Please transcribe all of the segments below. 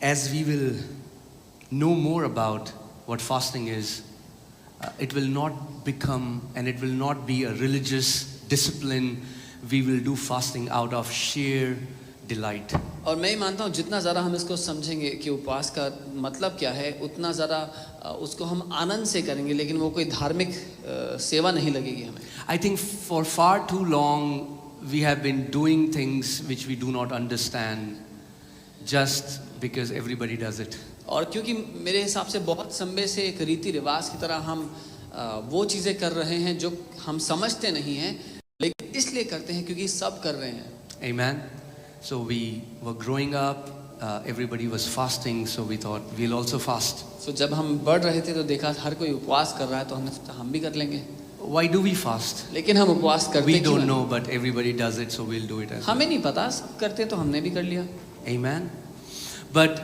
As we will know more about what fasting is, it will not become and it will not be a religious discipline. We will do fasting out of sheer delight. और मैं मानता हूँ जितना ज़्यादा हम इसको समझेंगे कि उपवास का मतलब क्या है, उतना ज़्यादा उसको हम आनंद से करेंगे, लेकिन वो कोई धार्मिक सेवा नहीं लगेगी हमें. I think for far too long we have been doing things which we do not understand just because everybody does it. और क्योंकि मेरे हिसाब से बहुत समय से एक रीति रिवाज की तरह हम वो चीज़ें कर रहे हैं जो हम समझते नहीं हैं, लेकिन इसलिए करते हैं क्योंकि सब कर रहे हैं. Amen. So we were growing up, everybody was fasting, so we thought we'll also fast. So जब हम बढ़ रहे थे तो देखा हर कोई उपवास कर रहा है, तो हमने सोचा हम भी कर लेंगे. Why do we fast? लेकिन हम उपवास करते We don't know, but everybody does it, so we'll do it as well. हमें नहीं पता, सब करते तो हमने भी कर लिया. Amen. But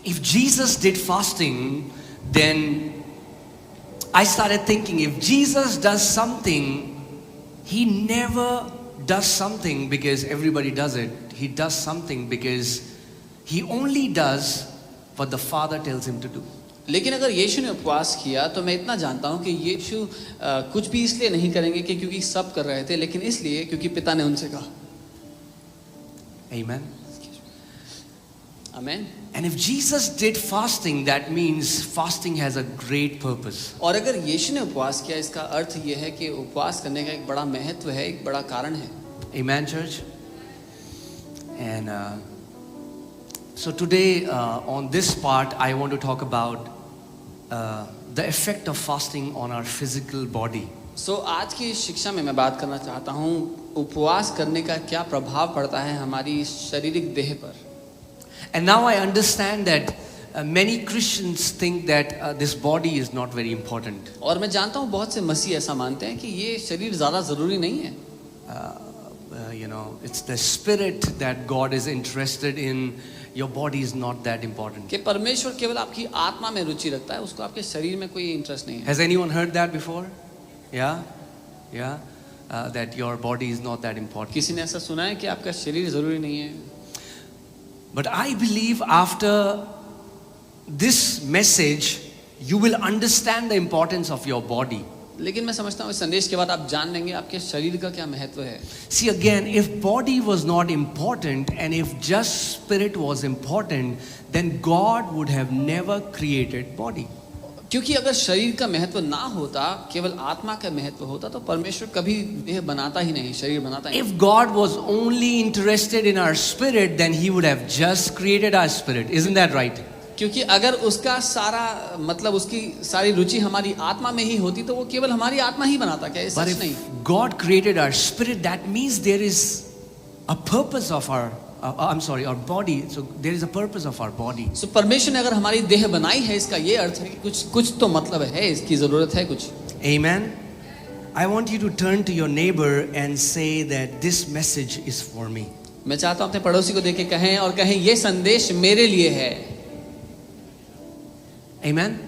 if Jesus did fasting, then I started thinking, if Jesus does something, he never does something because everybody does it. He does something because he only does what the Father tells him to do. लेकिन अगर यीशु ने उपवास किया तो मैं इतना जानता हूँ कि यीशु कुछ भी इसलिए नहीं करेंगे कि क्योंकि सब कर रहे थे, लेकिन इसलिए क्योंकि पिता ने उनसे कहा. Amen. Amen. And if Jesus did fasting, that means fasting has a great purpose. और अगर यीशु ने उपवास किया, इसका अर्थ ये है कि उपवास करने का एक बड़ा महत्व है, एक बड़ा कारण है. Amen, church. And so today on this part, I want to talk about the effect of fasting on our physical body. So आज की शिक्षा में मैं बात करना चाहता हूँ उपवास करने का क्या प्रभाव पड़ता है हमारी शारीरिक देह पर. And now I understand that many Christians think that this body is not very important. और मैं जानता हूँ बहुत से मसीह ऐसा मानते हैं कि ये शरीर ज़्यादा ज़रूरी नहीं है. You know, it's the spirit that God is interested in. Your body is not that important. कि परमेश्वर केवल आपकी आत्मा में रुचि रखता है, उसको आपके शरीर में कोई इंटरेस्ट नहीं है. Has anyone heard that before? Yeah, yeah. That your body is not that important. किसी ने ऐसा सुना है कि आपका शरीर ज़रूरी नहीं है. But I believe after this message, you will understand the importance of your body. लेकिन मैं समझता हूँ इस संदेश के बाद आप जान लेंगे आपके शरीर का क्या महत्व है. See again, if body was not important and if just spirit was important, then God would have never created body. क्योंकि अगर शरीर का महत्व ना होता, केवल आत्मा का महत्व होता, तो परमेश्वर कभी देह बनाता ही नहीं, शरीर बनाता ही. If God was only interested in our spirit, then He would have just created our spirit. Isn't that right? क्योंकि अगर उसका सारा मतलब उसकी सारी रुचि हमारी आत्मा में ही होती, तो वो केवल हमारी आत्मा ही बनाता. क्या ये But सच नहीं? if God created our spirit, that means there is a purpose of our our body. So there is a purpose of our body. So परमेश्वर ने अगर हमारी देह बनाई है, इसका ये अर्थ है कि कुछ तो मतलब है, इसकी जरूरत है कुछ. Amen. I want you to turn to your neighbor and say that this message is for me. मैं चाहता हूँ अपने पड़ोसी को देख के कहें और कहें ये संदेश मेरे लिए है. Amen.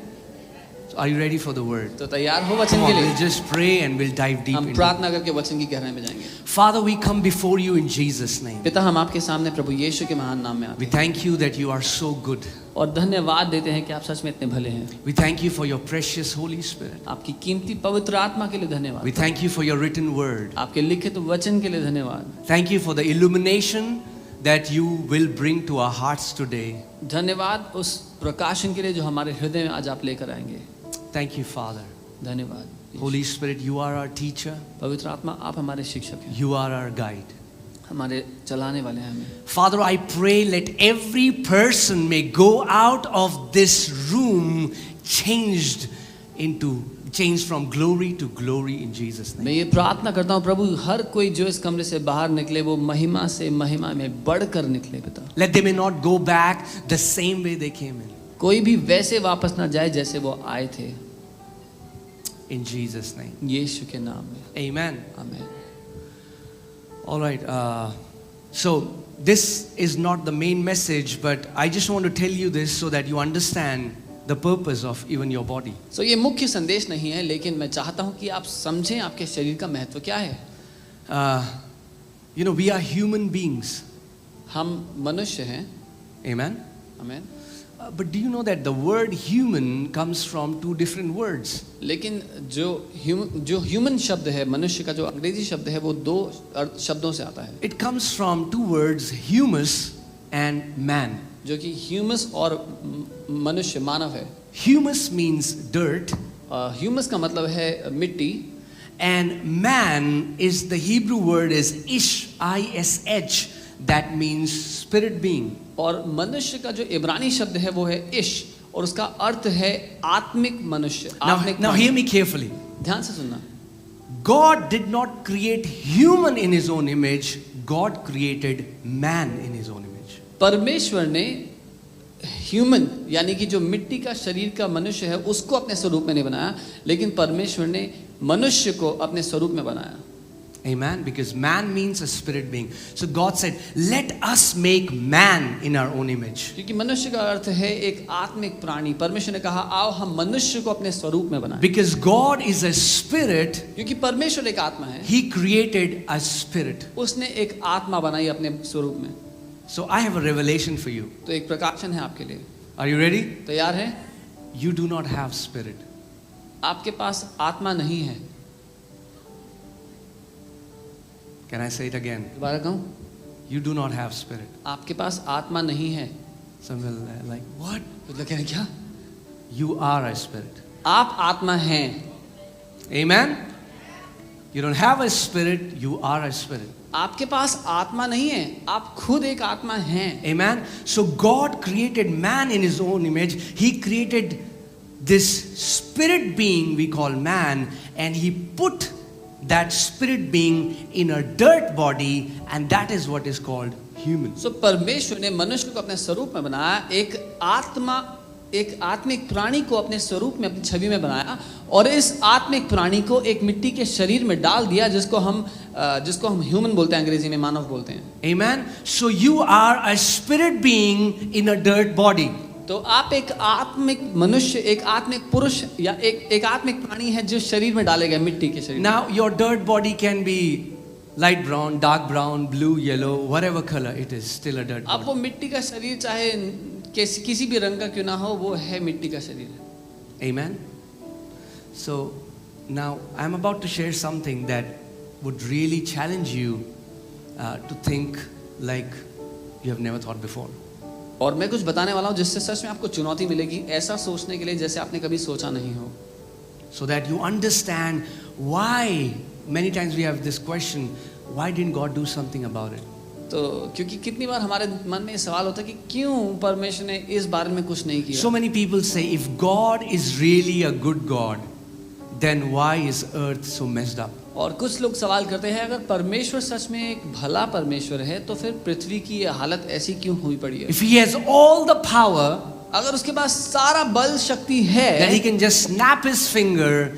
So are you ready for the word? तो तैयार हो वचन Come के on, लिए? we'll just pray and we'll dive deep हम into it. प्रार्थना करके वचन की गहराई में जाएंगे. Father, we come before you in Jesus' name. पिता, हम आपके सामने प्रभु यीशु के महान नाम में आते We हैं thank you that you are so good. और धन्यवाद देते हैं कि आप सच में इतने भले हैं. We thank you for your precious Holy Spirit. आपकी कीमती पवित्र आत्मा के लिए धन्यवाद. We thank you for your written word. आपके लिखित वचन के लिए धन्यवाद. Thank you for the illumination that you will bring to our hearts today. धन्यवाद उस प्रकाशन के लिए जो हमारे हृदय में आज आप लेकर आएंगे. Thank you, Father. धन्यवाद. Holy Spirit, you are our teacher. पवित्र आत्मा, आप हमारे शिक्षक हैं, You are our guide. हमारे चलाने वाले हैं हमें. Father, I pray let every person may go out of this room changed from glory to glory in Jesus' name. मैं ये प्रार्थना करता हूँ प्रभु, हर कोई जो इस कमरे से बाहर निकले वो महिमा से महिमा में बढ़कर निकले. पिता, Let them may not go back the same way they came in. कोई भी वैसे वापस ना जाए जैसे वो आए थे. In Jesus' name. यीशु के नाम में. Amen. आमीन. All right. So this is not the main message, but I just want to tell you this so that you understand the purpose of even your body. So ये मुख्य संदेश नहीं है, लेकिन मैं चाहता हूँ कि आप समझें आपके शरीर का महत्व क्या है. You know, we are human beings. हम मनुष्य हैं. Amen. Amen. But do you know that the word human comes from two different words? लेकिन जो ह्यूमन शब्द है, मनुष्य का जो अंग्रेजी शब्द है, वो दो शब्दों से आता है, It comes from two words, humus and man. जो कि ह्यूमस और मनुष्य, मानव है। Humus means dirt, ह्यूमस का मतलब है मिट्टी, and man is the Hebrew word is ish, I-S-H, that means spirit being. और मनुष्य का जो इब्रानी शब्द है वो है इश, और उसका अर्थ है आत्मिक मनुष्य, आत्मिक Now hear me carefully. ध्यान से सुनना। God did not create human in his own image, God created man in his own image. परमेश्वर ने ह्यूमन यानी कि जो मिट्टी का शरीर का मनुष्य है उसको अपने स्वरूप में नहीं बनाया, लेकिन परमेश्वर ने मनुष्य को अपने स्वरूप में बनाया। Amen. Because man means a spirit being. So God said, let us make man in our own image. क्योंकि मनुष्य का अर्थ है एक आत्मिक प्राणी। परमेश्वर ने कहा आओ हम मनुष्य को अपने स्वरूप में बनाएं। Because God is a spirit, क्योंकि परमेश्वर एक आत्मा है, He created a spirit. उसने एक आत्मा बनाई अपने स्वरूप में। So I have a revelation for you. तो एक प्रकाशन है आपके लिए। Are you ready? तैयार है? You do not have spirit. आपके पास आत्मा नहीं है। Can I say it again? दोबारा कहूं? You do not have spirit. आपके पास आत्मा नहीं है। Some will like, what? मतलब क्या है क्या? You are a spirit. आप आत्मा हैं। Amen? You don't have a spirit, you are a spirit. आपके पास आत्मा नहीं है, आप खुद एक आत्मा हैं। Amen? So God created man in his own image. He created this spirit being we call man, and he put that spirit being in a dirt body, and that is what is called human. So परमेश्वर ने मनुष्य को अपने स्वरूप में बनाया, एक आत्मा, एक आत्मिक प्राणी को अपने स्वरूप में, अपनी छवि में बनाया, और इस आत्मिक प्राणी को एक मिट्टी के शरीर में डाल दिया, जिसको हम ह्यूमन बोलते हैं, अंग्रेजी में मानव बोलते हैं। Amen? So you are a spirit being in a dirt body. तो आप एक आत्मिक मनुष्य, एक आत्मिक पुरुष या एक आत्मिक प्राणी है जो शरीर में डाले गए, मिट्टी के शरीर। Now your dirt body can be light brown, dark brown, blue, yellow, whatever color it is, still a dirt अब body. वो मिट्टी का शरीर चाहे किसी भी रंग का क्यों ना हो, वो है मिट्टी का शरीर। Amen? So now I'm about to share something that would really challenge you to think like you have never thought before. और मैं कुछ बताने वाला हूँ जिससे सच में आपको चुनौती मिलेगी, ऐसा सोचने के लिए जैसे आपने कभी सोचा नहीं हो। So that you understand why many times we have this question, why didn't God do something about it? तो क्योंकि कितनी बार हमारे मन में ये सवाल होता है कि क्यों परमेश्वर ने इस बारे में कुछ नहीं किया। So many people say, if God is really a good God, then why is earth so messed up? और कुछ लोग सवाल करते हैं, अगर परमेश्वर सच में एक भला परमेश्वर है तो फिर पृथ्वी की ये हालत ऐसी क्यों हुई पड़ी है? If he has all the power, अगर उसके पास सारा बल शक्ति है that he can just snap his finger,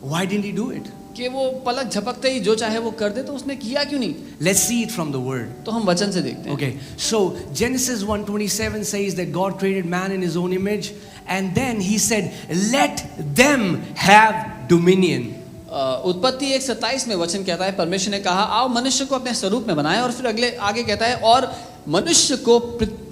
why didn't he do it? कि वो पलक झपकते ही जो चाहे वो कर दे, तो उसने किया क्यों नहीं? Let's see it from the word. तो हम वचन से देखते हैं। Okay, so Genesis 1:27 says that God created man in his own image, and then he said, let them have dominion. उत्पत्ति 1:27 में वचन कहता है, परमेश्वर ने कहा आओ मनुष्य को अपने स्वरूप में बनाए, और फिर आगे कहता है और मनुष्य को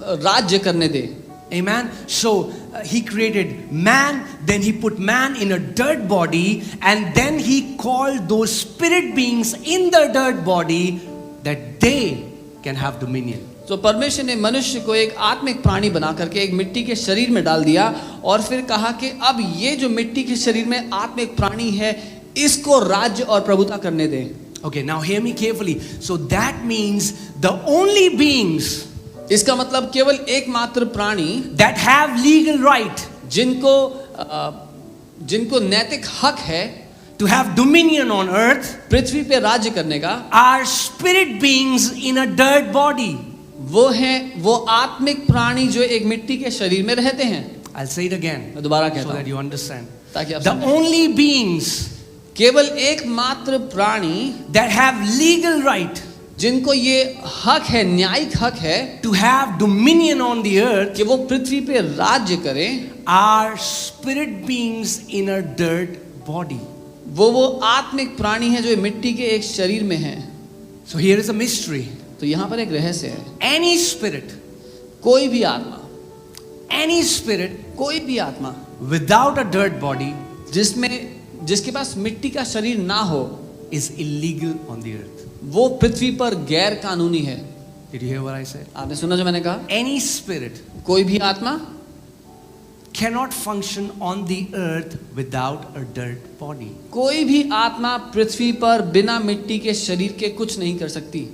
राज्य करने दे। Amen. So he created man, then he put man in a dirt body, and then he called those spirit beings in the dirt body that they can have dominion. तो परमेश्वर ने मनुष्य को एक आत्मिक प्राणी बना करके एक मिट्टी के शरीर में डाल दिया, और फिर कहा कि अब ये जो मिट्टी के शरीर में आत्मिक प्राणी है, इसको राज्य और प्रभुता करने दे। Okay, now hear me carefully. So that means the only beings इसका मतलब केवल एकमात्र प्राणी that have legal right जिनको नैतिक हक है to have dominion on earth पृथ्वी पे राज्य करने का, are spirit beings in a dirt body. वो आत्मिक प्राणी जो एक मिट्टी के शरीर में रहते हैं। I'll say it again मैं दोबारा so कहता that हूँ you understand. ताकि आप The समझें। only beings केवल एकमात्र प्राणी that have legal right जिनको ये हक है, न्यायिक हक है to have dominion on the earth कि वो पृथ्वी पे राज्य करें, are spirit beings in a dirt body. वो आत्मिक प्राणी है जो मिट्टी के एक शरीर में है। So here is a mystery. तो यहाँ पर एक रहस्य है। Any spirit कोई भी आत्मा any spirit कोई भी आत्मा without a dirt body जिसके पास मिट्टी का शरीर ना हो is illegal on the earth. वो पृथ्वी पर गैर कानूनी है। Did you hear what I said? आपने सुना जो मैंने कहा? Any spirit कोई भी आत्मा cannot function on the earth without a dirt body. कोई भी आत्मा पृथ्वी पर बिना मिट्टी के शरीर के कुछ नहीं कर सकती।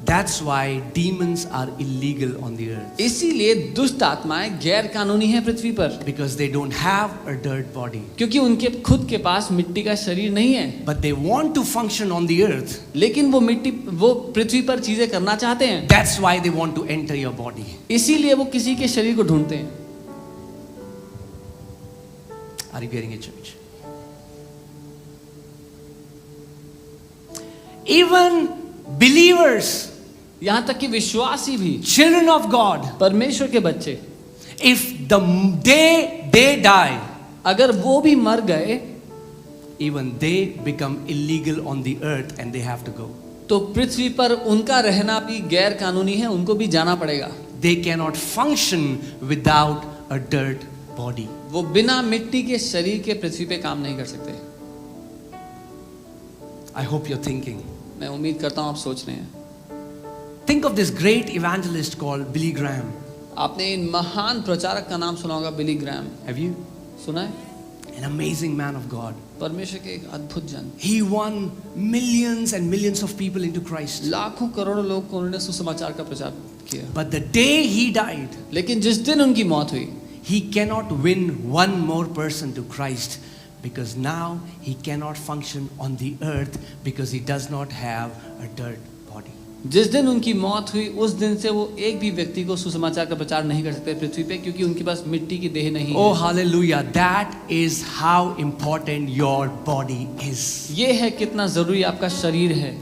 That's why demons are illegal on the earth. इसीलिए दुष्ट आत्माएं गैर कानूनी हैं पृथ्वी पर, Because they don't have a dirt body. क्योंकि उनके खुद के पास मिट्टी का शरीर नहीं है, But they want to function on the earth. लेकिन वो पृथ्वी पर चीजें करना चाहते हैं। That's why they want to enter your body. इसीलिए वो किसी के शरीर को ढूंढते हैं। Are you getting it, church? Even believers, यहाँ तक कि विश्वासी भी, children of God, परमेश्वर के बच्चे, if the day they die, अगर वो भी मर गए even they become illegal on the earth and they have to go. तो पृथ्वी पर उनका रहना भी गैर कानूनी है, उनको भी जाना पड़ेगा। They cannot function without a dirt body. वो बिना मिट्टी के शरीर के पृथ्वी पे काम नहीं कर सकते। I hope you're thinking. मैं उम्मीद करता हूँ आप सोच रहे हैं। Think of this great evangelist called Billy Graham. आपने इन महान प्रचारक का नाम सुना होगा, बिली ग्रैम। Have you? सुना है? An amazing man of God. परमेश्वर के एक अद्भुत जन, He won millions and millions of people into Christ. लाखों करोड़ों लोग को उन्होंने सुसमाचार का प्रचार किया। But the day he died, लेकिन जिस दिन उनकी मौत हुई, he cannot win one more person to Christ because now he cannot function on the earth because he does not have a dirt body. जिस दिन उनकी मौत हुई उस दिन से वो एक भी व्यक्ति को सुसमाचार का प्रचार नहीं कर सकते पृथ्वी पे, क्योंकि उनके पास मिट्टी की देह नहीं Oh, है। hallelujah. That is how important your body is. ये है कितना जरूरी आपका शरीर है।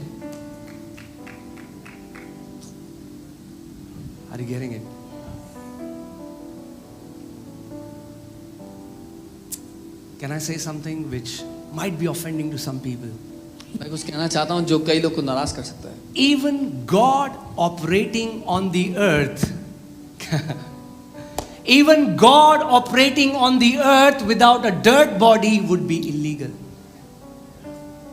Are you getting it? Can I say something which might be offending to some people? मैं कुछ कहना चाहता हूँ जो कई लोग को नाराज कर सकता है। Even God operating on the earth, even God operating on the earth without a dirt body would be illegal.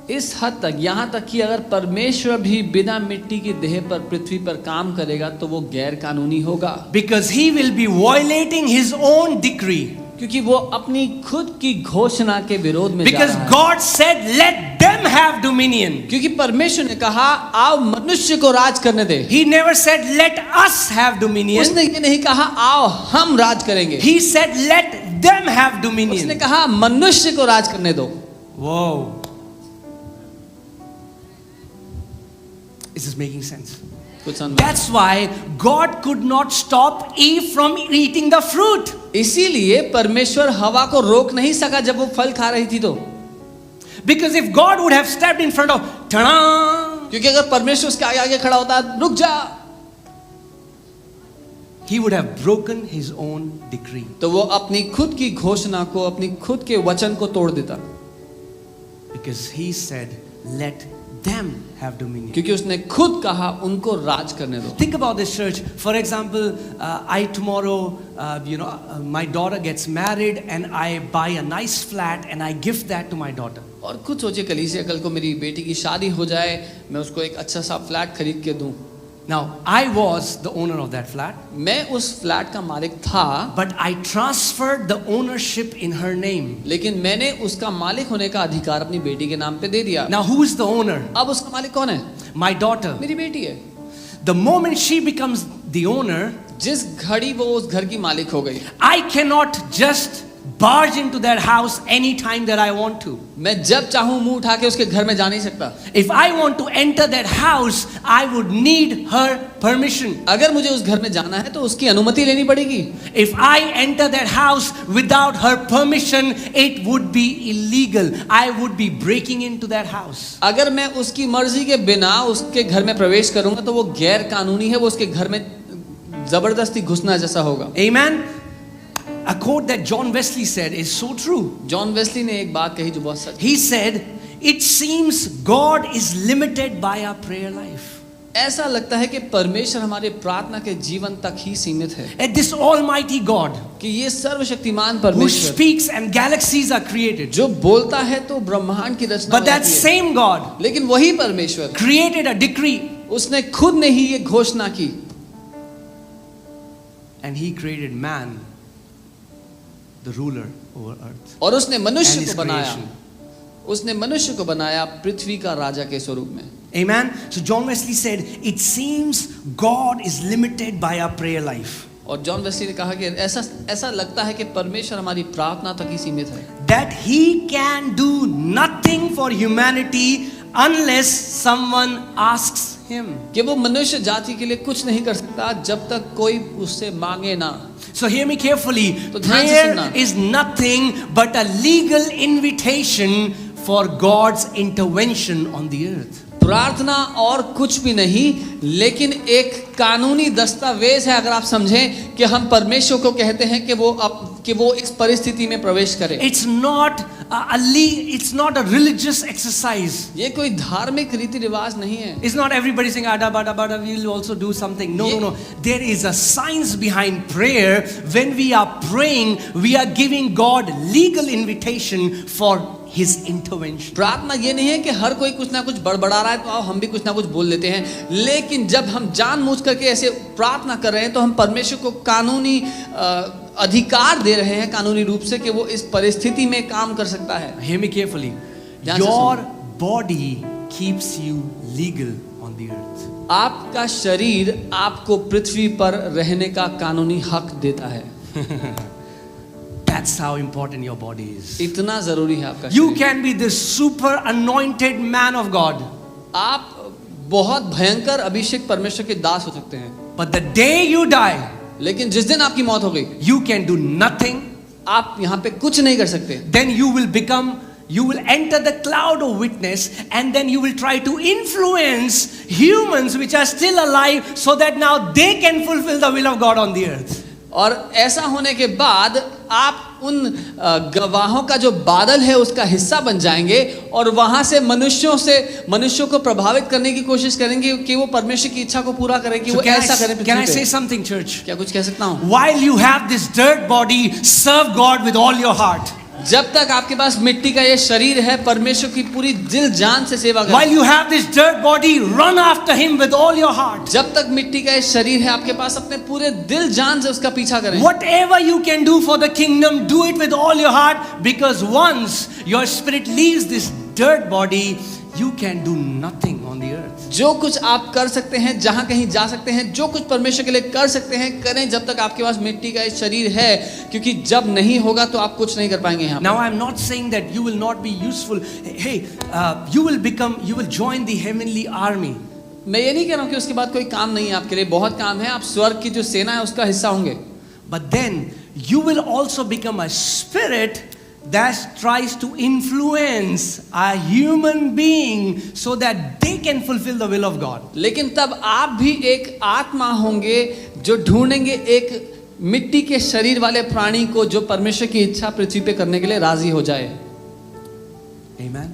इस हद तक, यहाँ तक कि अगर परमेश्वर भी बिना मिट्टी की देह पर पृथ्वी पर काम करेगा तो वो गैर कानूनी होगा, Because he will be violating his own decree. क्योंकि वो अपनी खुद की घोषणा के विरोध में जा Because रहा है। God said, let them have dominion. क्योंकि परमेश्वर ने कहा आओ मनुष्य को राज करने दे। He never said, let us have dominion. उसने ये नहीं कहा आओ हम राज करेंगे। He said, let them have उसने dominion. कहा मनुष्य को राज करने दो। Whoa. Is this making sense? कुछ समझ में? That's why God could not stop Eve from eating the fruit. इसीलिए परमेश्वर हवा को रोक नहीं सका जब वो फल खा रही थी तो। Because if God would have stepped in front of, ta-da, क्योंकि अगर परमेश्वर उसके आगे आगे खड़ा होता रुक जा, he would have broken his own decree. तो वो अपनी खुद की घोषणा को, अपनी खुद के वचन को तोड़ देता। Because he said, let them have dominion. क्योंकि उसने खुद कहा उनको राज करने दो। Think about this, church. For example, I tomorrow, my daughter gets married and I buy a nice flat and I gift that to my daughter. और खुद सोचिए कलीसिया कल को मेरी बेटी की शादी हो जाए, मैं उसको एक अच्छा सा फ्लैट खरीद के दूं। Now, I was the owner of that flat, मैं उस फ्लैट का मालिक था, but I transferred the ownership in her name. लेकिन मैंने उसका मालिक होने का अधिकार अपनी बेटी के नाम पे दे दिया। Now, who is the owner? अब उसका मालिक कौन है? My daughter. मेरी बेटी है। The moment she becomes the owner, जिस घड़ी वो उस घर की मालिक हो गई, I cannot just barge into that house anytime that I want to. मैं जब चाहूं मुंह उठा के उसके घर में जा नहीं सकता। If I want to enter that house, I would need her permission. अगर मुझे उस घर में जाना है तो उसकी अनुमति लेनी पड़ेगी। If I enter that house without her permission, it would be illegal. I would be breaking into that house. अगर मैं उसकी मर्जी के बिना उसके घर में प्रवेश करूंगा तो वो गैर कानूनी है, वो उसके घर में जबरदस्ती घुसना जैसा होगा। Amen. A quote that John Wesley said is so true. John Wesley ने एक बात कही जो बहुत सच। He said, it seems God is limited by our prayer life. ऐसा लगता है कि परमेश्वर हमारे प्रार्थना के जीवन तक ही सीमित है। And this almighty God, कि ये सर्वशक्तिमान who परमेश्वर speaks and galaxies are created. जो बोलता है तो ब्रह्मांड की रचना But हो that जाती है। same God लेकिन वही परमेश्वर created a decree उसने खुद ने ही ये घोषणा की and he created man, the ruler over earth. और उसने And मनुष्य his को बनाया creation. उसने मनुष्य को बनाया पृथ्वी का राजा के स्वरूप में। Amen. So John Wesley said, it seems God is limited by our prayer life. और जॉन वेस्ली ने कहा कि ऐसा लगता है कि परमेश्वर हमारी प्रार्थना तक ही सीमित है, That he can do nothing for humanity unless someone asks him. कि वो मनुष्य जाति के लिए कुछ नहीं कर सकता जब तक कोई उससे मांगे ना। So hear me carefully. तो ध्यान से Prayer सुनना। is nothing but a legal invitation for God's intervention on the earth. प्रार्थना और कुछ भी नहीं, लेकिन एक कानूनी दस्तावेज है। अगर आप समझें कि हम परमेश्वर को कहते हैं कि वो इस परिस्थिति में प्रवेश करे। It's not a religious exercise. ये कोई धार्मिक रीति रिवाज नहीं है। It's not everybody saying ada bada bada we'll also do something. No. There is a science behind prayer. When we are praying, we are giving God legal invitation for His intervention. प्रार्थना ये नहीं है कि हर कोई कुछ ना कुछ बड़बड़ा रहा है तो आओ हम भी कुछ ना कुछ बोल लेते हैं, लेकिन जब हम जानबूझ करके ऐसे प्रार्थना कर रहे हैं तो हम परमेश्वर को कानूनी अधिकार दे रहे हैं, कानूनी रूप से, कि वो इस परिस्थिति में काम कर सकता है। Hear me carefully. ध्यान से Your सुनो। body keeps you legal on the earth. आपका शरीर आपको पृथ्वी पर रहने का कानूनी हक देता है। That's how important your body is. इतना जरूरी है आपका You शरीर। can be this super anointed man of God, आप बहुत भयंकर अभिषेक परमेश्वर के दास हो सकते हैं, but the day you die, लेकिन जिस दिन आपकी मौत हो गई you can do nothing. आप यहाँ पे कुछ नहीं कर सकते। Then you will enter the cloud of witness, and then you will try to influence humans which are still alive so that now they can fulfill the will of God on the earth. और ऐसा होने के बाद आप उन गवाहों का जो बादल है उसका हिस्सा बन जाएंगे और वहां से मनुष्यों को प्रभावित करने की कोशिश करेंगे कि वो परमेश्वर की इच्छा को पूरा करें, कि वो ऐसा करें पृथ्वी Can I पे। say something, church? क्या कुछ कह सकता हूँ? While you have this dirt body, serve God with all your heart. जब तक आपके पास मिट्टी का ये शरीर है, परमेश्वर की पूरी दिल जान से सेवा करें। While you have this dirt body, run after Him with all your heart. जब तक मिट्टी का ये शरीर है आपके पास, अपने पूरे दिल जान से उसका पीछा करें। Whatever you can do for the kingdom, do it with all your heart, because once your spirit leaves this dirt body, you can do nothing on the earth. जो कुछ आप कर सकते हैं, जहां कहीं जा सकते हैं, जो कुछ परमेश्वर के लिए कर सकते हैं, करें जब तक आपके पास मिट्टी का शरीर है, क्योंकि जब नहीं होगा तो आप कुछ नहीं कर पाएंगे यहाँ। Now I am not saying that you will not be useful. Hey, you will join the heavenly army. मैं ये नहीं कह रहा हूँ कि उसके बाद कोई काम नहीं है आपके लिए, बहुत काम है। आप स्वर्ग की जो सेना है उसका हिस्सा होंगे। But then you will also become a spirit that tries to influence a human being so that they can fulfill the will of God. लेकिन तब आप भी एक आत्मा होंगे जो ढूंढेंगे एक मिट्टी के शरीर वाले प्राणी को जो परमेश्वर की इच्छा पृथ्वी पे करने के लिए राजी हो जाए। Amen.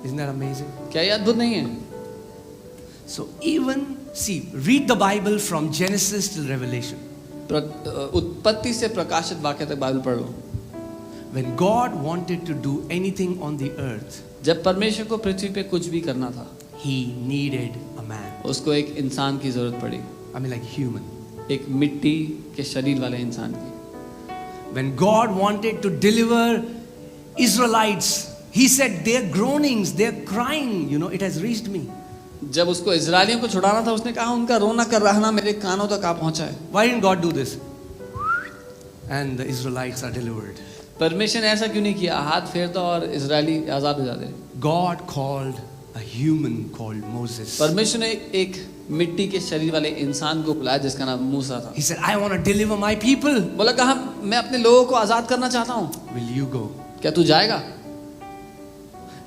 Isn't that amazing? क्या ये अद्भुत नहीं है? So even read the Bible from Genesis till Revelation. उत्पत्ति से प्रकाशित वाक्य तक बाइबल पढ़ लो। When God wanted to do anything on the earth, जब परमेश्वर को पृथ्वी पे कुछ भी करना था, He needed a man. उसको एक इंसान की जरूरत पड़ी, I mean like human. एक मिट्टी के शरीर वाले इंसान की। When God wanted to deliver Israelites, He said their groanings, their crying, it has reached me. जब उसको इजरायलियों को छुड़ाना था, उसने कहा उनका रोना कर रहना मेरे कानों तक आ पहुंचा है। Why didn't God do this? And the Israelites are delivered. परमेश्वर ने ऐसा क्यों नहीं किया? हाथ फेरता और इजरायली आजाद हो जाते। God called a human called Moses. परमेश्वर ने एक मिट्टी के शरीर वाले इंसान को बुलाया जिसका नाम मूसा था। He said, I want to deliver my people. बोला कहा मैं अपने लोगों को आजाद करना चाहता हूँ, Will you go? क्या तू जाएगा?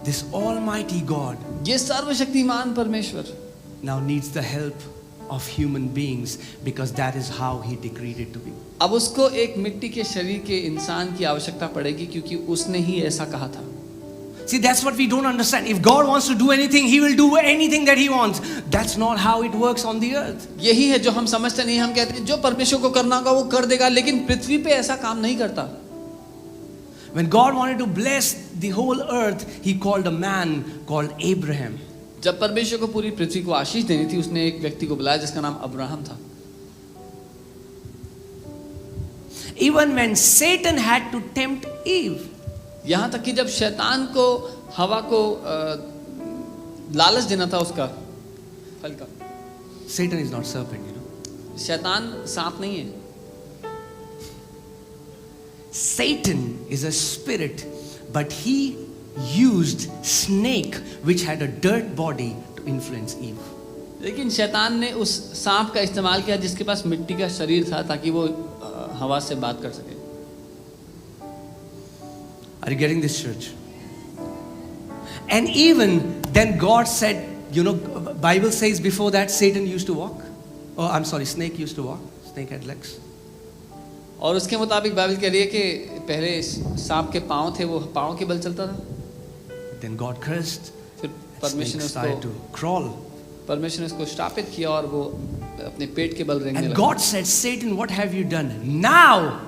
This almighty God ये सर्वशक्तिमान परमेश्वर now needs the help of human beings because that is how He decreed it to be. अब उसको एक मिट्टी के शरीर के इंसान की आवश्यकता पड़ेगी क्योंकि उसने ही ऐसा कहा था। See, that's what we don't understand. If God wants to do anything, He will do anything that He wants. That's not how it works on the earth. यही है जो हम समझते नहीं। हम कहते हैं जो परमेश्वर को करना होगा वो कर देगा, लेकिन पृथ्वी पे ऐसा काम नहीं करता। When God wanted to bless the whole earth, He called a man called Abraham. जब परमेश्वर को पूरी पृथ्वी को आशीष देनी थी, उसने एक व्यक्ति को बुलाया जिसका नाम अब्राहम था। Even when Satan had to tempt Eve, यहाँ तक कि जब शैतान को हवा को लालच देना था उसका फल का। Satan is not serpent, you know. शैतान सांप नहीं है। Satan is a spirit, but he used snake, which had a dirt body, to influence Eve. लेकिन शैतान ने उस सांप का इस्तेमाल किया जिसके पास मिट्टी का शरीर था, ताकि वो हवा से बात कर सके। Are you getting this, church? And even then God said, you know, Bible says before that Satan used to walk. Oh, I'm sorry, snake used to walk. Snake had legs. और उसके मुताबिक बाइबल कह रही है कि पहले सांप के पाँव थे, वो पाँव के बल चलता था। Then God cursed. फिर Snake started to crawl. परमेश्वर ने उसको श्रापित किया और वो अपने पेट के बल रेंगने And लगा। God said, Satan, what have you done? Now,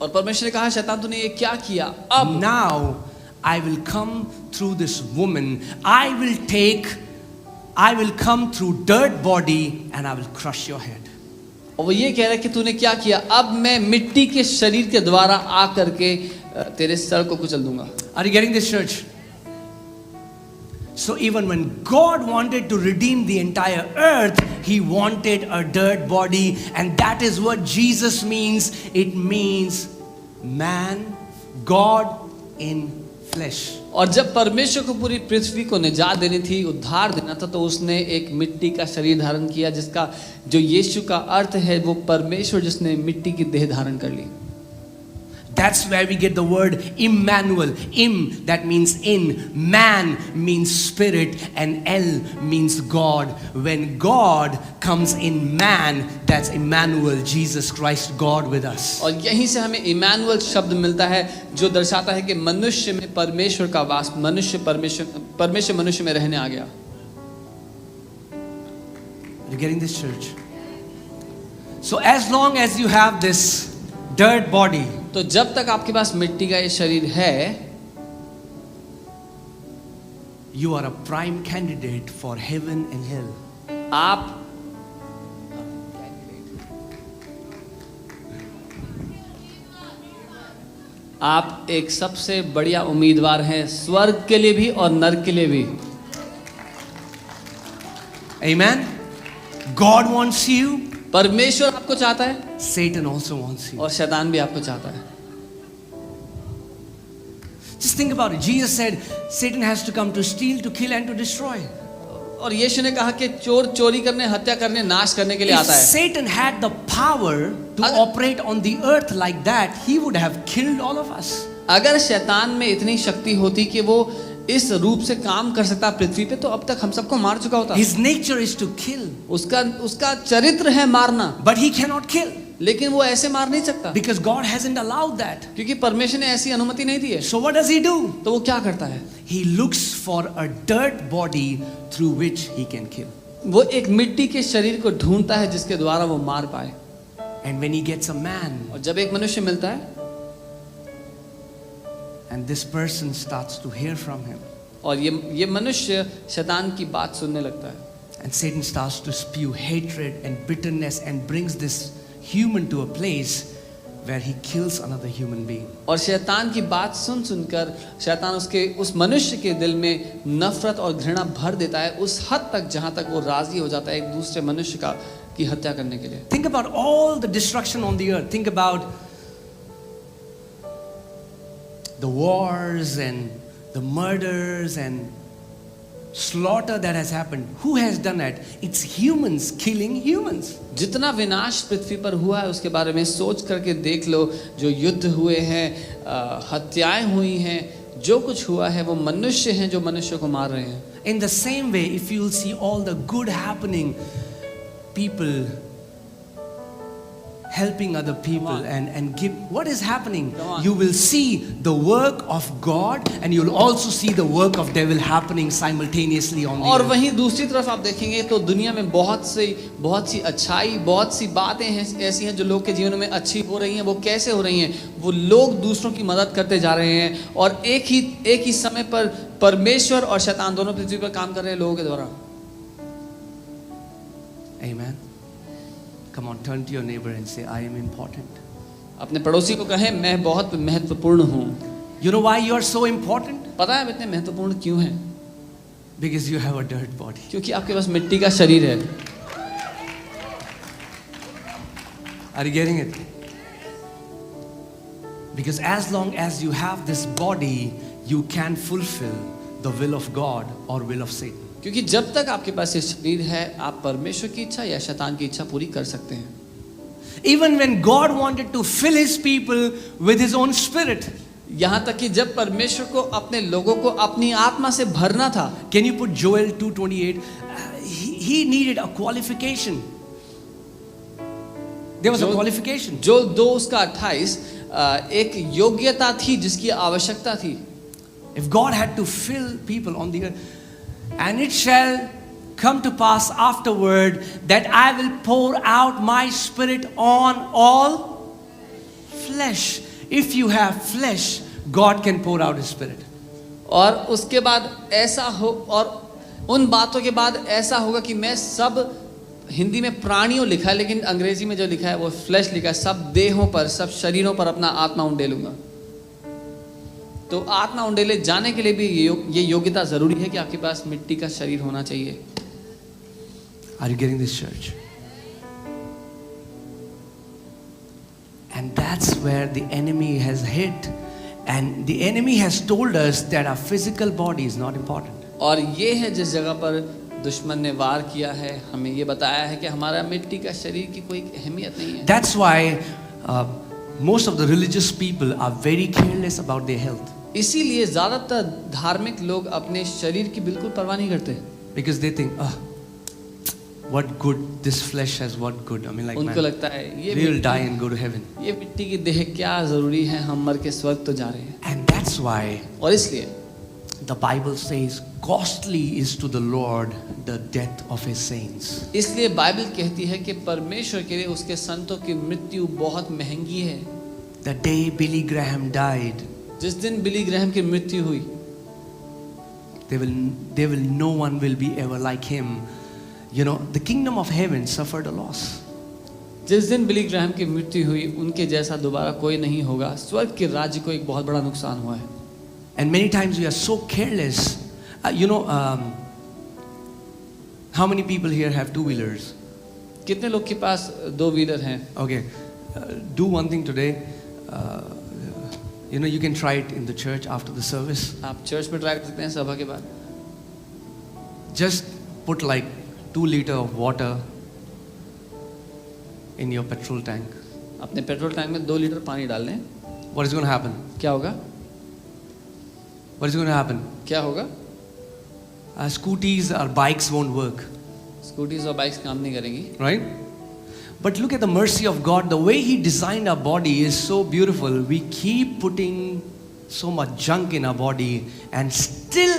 और परमेश्वर ने कहा, शैतान तूने ये क्या किया? अब now I will come through this woman. I will come through dirt body and I will crush your head. और वो ये कह रहा है कि तूने क्या किया? अब मैं मिट्टी के शरीर के द्वारा आ करके तेरे सर को कुचल दूंगा। Are you getting this, church? So even when God wanted to redeem the entire earth, He wanted a dirt body, and that is what Jesus means. It means man, God in flesh. और जब परमेश्वर को पूरी पृथ्वी को निजात देनी थी, उद्धार देना था, तो उसने एक मिट्टी का शरीर धारण किया, जिसका जो यीशु का अर्थ है वो परमेश्वर जिसने मिट्टी की देह धारण कर ली। That's where we get the word Immanuel. Im, that means in. Man means spirit, and El means God. When God comes in man, that's Immanuel, Jesus Christ, God with us. और यहीं से हमें इमैनुअल शब्द मिलता है, जो दर्शाता है कि मनुष्य में परमेश्वर का वास, परमेश्वर मनुष्य में रहने आ गया। You're getting this, church? So as long as you have this dirt body, तो जब तक आपके पास मिट्टी का ये शरीर है, you are a prime candidate for heaven and hell. आप एक सबसे बढ़िया उम्मीदवार हैं, स्वर्ग के लिए भी और नरक के लिए भी। Amen? God wants you. परमेश्वर आपको चाहता है, Satan also wants you. और शैतान भी आपको चाहता है। Just think about it. Jesus said Satan has to come to steal, to kill and to destroy. और यीशु ने कहा कि चोर चोरी करने, हत्या करने, नाश करने के लिए If आता है। Satan had the power to operate on the earth like that, he would have killed all of us. अगर शैतान में इतनी शक्ति होती कि वो इस रूप से काम कर सकता पृथ्वी पे, तो अब तक हम सबको मार चुका होता। His nature is to kill. उसका चरित्र है मारना, But he cannot kill लेकिन वो ऐसे मार नहीं सकता, because God hasn't allowed that. क्योंकि परमेश्वर ने ऐसी अनुमति नहीं दी है। So what does he do? तो वो क्या करता है? He looks for a dirt body through which he can kill. वो एक मिट्टी के शरीर को ढूंढता है जिसके द्वारा वो मार पाए। And when he gets a man, और जब एक मनुष्य मिलता है and this person starts to hear from him, और ये मनुष्य शैतान की बात सुनने लगता है, and Satan starts to spew hatred and bitterness and brings this human to a place where he kills another human being. और शैतान की बात सुनकर शैतान उस मनुष्य के दिल में नफरत और घृणा भर देता है, उस हद तक जहां तक वो राजी हो जाता है एक दूसरे मनुष्य की हत्या करने के लिए। Think about all the destruction on the earth. Think about the wars and the murders and slaughter that has happened. Who has done that? It's humans killing humans. जितना विनाश पृथ्वी पर हुआ है उसके बारे में सोच करके देख लो। जो युद्ध हुए हैं, हत्याएं हुई हैं, जो कुछ हुआ है वो मनुष्य हैं जो मनुष्य को मार रहे हैं। In the same way, if you'll see all the good happening, people helping other people on. and give, what is happening? Come on. You will see the work of God and you'll also see the work of devil happening simultaneously on the और earth. वहीं दूसरी तरफ आप देखेंगे तो दुनिया में बहुत सी अच्छाई, बहुत सी बातें हैं ऐसी हैं जो लोग के जीवन में अच्छी हो रही हैं। वो कैसे हो रही हैं? वो लोग दूसरों की मदद करते जा रहे हैं और एक ही समय पर परमेश्वर और शैतान दोनों पृथ्वी पर काम कर रहे हैं लोगों के द्वारा। Amen. Come on, turn to your neighbor and say, I am important. अपने पड़ोसी को कहें मैं बहुत महत्वपूर्ण हूँ। You know why you are so important? पता है आप इतने महत्वपूर्ण क्यों हैं? Because you have a dirt body. क्योंकि आपके पास मिट्टी का शरीर है। Are you getting it? Because as long as you have this body, you can fulfill the will of God or will of Satan. क्योंकि जब तक आपके पास ये शरीर है आप परमेश्वर की इच्छा या शैतान की इच्छा पूरी कर सकते हैं। Even when God wanted to fill his people with his own spirit. यहाँ तक कि जब परमेश्वर को अपने लोगों को अपनी आत्मा से भरना था। Can you put Joel 2:28? He needed a qualification. There was a qualification. जो 2:28 एक योग्यता थी जिसकी आवश्यकता थी। If God had to fill people on the earth, and it shall come to pass afterward that I will pour out my spirit on all flesh. If you have flesh, God can pour out his spirit. और उसके बाद ऐसा हो, और उन बातों के बाद ऐसा होगा कि मैं सब, हिंदी में प्राणियों लिखा है लेकिन अंग्रेजी में जो लिखा है वो फ्लैश लिखा है, सब देहों पर, सब शरीरों पर अपना आत्मा उंडेलूंगा। तो आत्मा उंडेले जाने के लिए भी ये योग्यता जरूरी है कि आपके पास मिट्टी का शरीर होना चाहिए। Are you getting this, church? And that's where the enemy has hit, and the enemy has told us that our physical body is not important. और ये है जिस जगह पर दुश्मन ने वार किया है, हमें ये बताया है कि हमारा मिट्टी का शरीर की कोई अहमियत नहीं है। That's why most of the religious people are very careless about their health. इसीलिए ज्यादातर धार्मिक लोग अपने शरीर की बिल्कुल परवाह नहीं करते। Because they think, what good this flesh has, what good? I mean, like, उनको man, लगता है we will die and go to heaven. ये मिट्टी की देह क्या जरूरी है, हम मर के स्वर्ग तो जा रहे हैं। And that's why और इसलिए the Bible says, costly is to the Lord the death of his saints. इसलिए बाइबल कहती है कि परमेश्वर के लिए उसके संतों की मृत्यु बहुत महंगी है। The day Billy Graham died, जिस दिन बिली ग्रैहम की मृत्यु हुई, no one will be ever like him. You know, the kingdom of heaven suffered a loss. जिस दिन बिली ग्रैहम की मृत्यु हुई उनके जैसा दोबारा कोई नहीं होगा। स्वर्ग के राज्य को एक बहुत बड़ा नुकसान हुआ है। And many times we are so careless. How many people here have two-wheelers? कितने लोग के पास दो व्हीलर हैं? Okay, do one thing today. You can try it in the church after the service. आप चर्च में ट्राई कर सकते हैं सभा के बाद। Just put like 2 liters of water in your petrol tank. अपने पेट्रोल टैंक में 2 लीटर पानी डाल लें। What is going to happen? क्या होगा? What is going to happen? क्या होगा? Scooties or bikes won't work, scooties और बाइक्स काम नहीं करेंगी। right? But look at the mercy of God. The way he designed our body is so beautiful. We keep putting so much junk in our body and still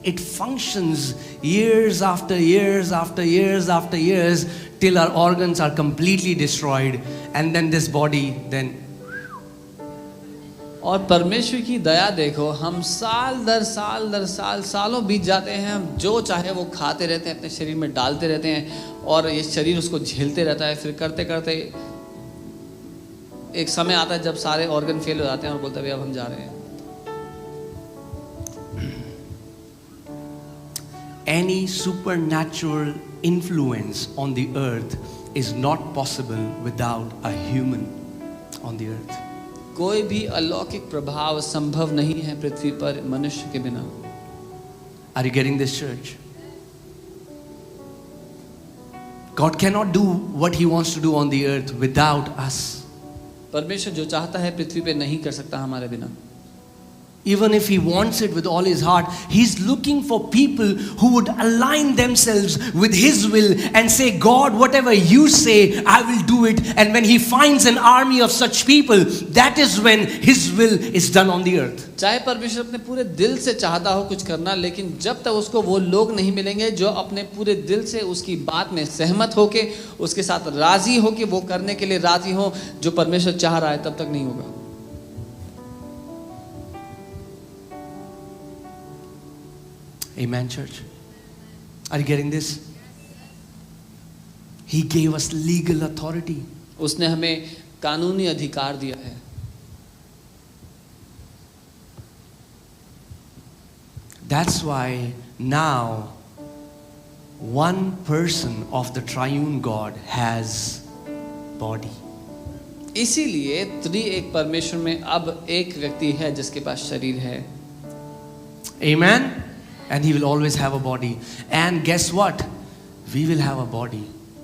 it functions years after years after years after years till our organs are completely destroyed, and then this body then. और परमेश्वर की दया देखो, हम साल दर साल सालों बीत जाते हैं, हम जो चाहे वो खाते रहते हैं, अपने शरीर में डालते रहते हैं और ये शरीर उसको झेलते रहता है। फिर करते करते एक समय आता है जब सारे ऑर्गन फेल हो जाते हैं और बोलते हैं अब हम जा रहे हैं। Any supernatural influence on the earth is not possible without a human on the earth. कोई भी अलौकिक प्रभाव संभव नहीं है पृथ्वी पर मनुष्य के बिना। Are you getting this, church? God cannot do what he wants to do on the earth without us. परमेश्वर जो चाहता है पृथ्वी पे नहीं कर सकता हमारे बिना। even if he wants it with all his heart, he's looking for people who would align themselves with his will and say, God, whatever you say, I will do it. And when he finds an army of such people, that is when his will is done on the earth. चाहे परमेश्वर अपने पूरे दिल से चाहता हो कुछ करना, लेकिन जब तक उसको वो लोग नहीं मिलेंगे जो अपने पूरे दिल से उसकी बात में सहमत होके उसके साथ राजी हो कि वो करने के लिए राजी हो जो परमेश्वर चाह रहा है, तब तक नहीं होगा. Amen, church. Are you getting this? He gave us legal authority. उसने हमें कानूनी अधिकार दिया है. That's why now one person of the triune God has body. इसीलिए त्रिएक परमेश्वर में अब एक व्यक्ति है जिसके पास शरीर है. Amen. And he will always have a body. And guess what? We will have a body.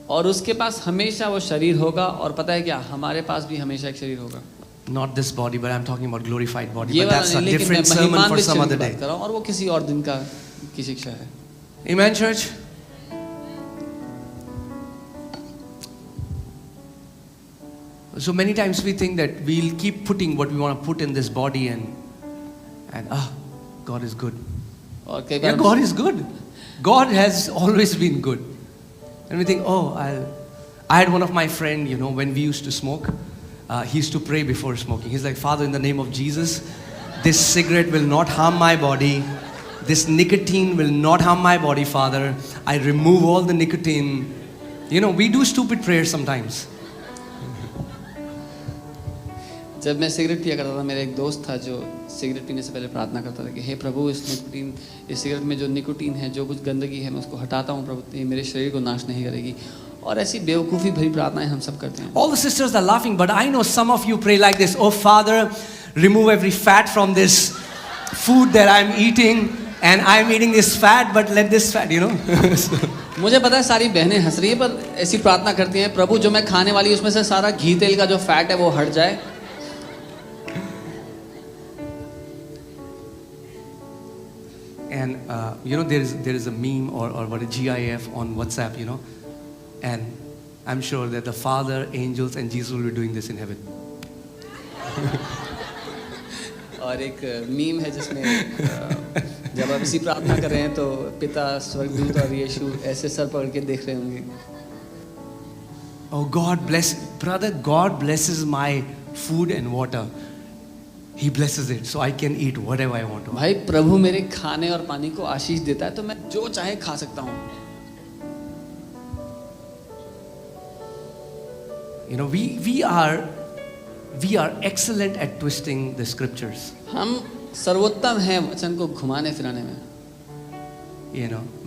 और उसके पास हमेशा वो शरीर होगा. और पता है क्या, हमारे पास भी हमेशा एक शरीर होगा. Not this body, but I'm talking about glorified body. ये But that's a लेकिन different मैं sermon महिमान for भी some शरीर other की day. बात कर रहा हूं, और वो किसी और दिन की शिक्षा है. Amen, church. So many times we think that we'll keep putting what we want to put in this body and God is good. और कई Yeah, bar God is good. God has always been good. And we think, I had one of my friend, when we used to smoke, he used to pray before smoking. He's like, Father, in the name of Jesus, this cigarette will not harm my body. This nicotine will not harm my body, Father. I remove all the nicotine. We do stupid prayers sometimes. जब मैं cigarette पिया करता था, मेरा एक दोस्त था जो सिगरेट पीने से पहले प्रार्थना करता था कि हे प्रभु, इस सिगरेट में जो निकोटीन है, जो कुछ गंदगी है, मैं उसको हटाता हूँ प्रभु, ये मेरे शरीर को नाश नहीं करेगी. और ऐसी बेवकूफ़ी भरी प्रार्थनाएं हम सब करते हैं. All the sisters are laughing, but I know some of you pray like this. Oh Father, remove every fat from this food that I'm eating, and I'm eating this fat, but let this fat, मुझे पता है सारी बहनें हंस रही है, पर ऐसी प्रार्थना करती हैं, प्रभु जो मैं खाने वाली उसमें से सारा घी तेल का जो फैट है वो हट जाए. And there is a meme or what a GIF on WhatsApp, and I'm sure that the Father, angels, and Jesus will be doing this in heaven. और एक मीम है जिसमें जब आप इसी प्रार्थना कर रहे हैं तो पिता, स्वर्गदूत और यीशु ऐसे सर पकड़ के देख रहे होंगे. Oh God bless, brother, God blesses my food and water. He blesses it, so I can eat whatever I want to. भाई प्रभु मेरे खाने और पानी को आशीष देता है, तो मैं जो चाहे खा सकता हूँ. We are excellent at twisting the scriptures. हम सर्वोत्तम हैं वचन को घुमाने फिराने में.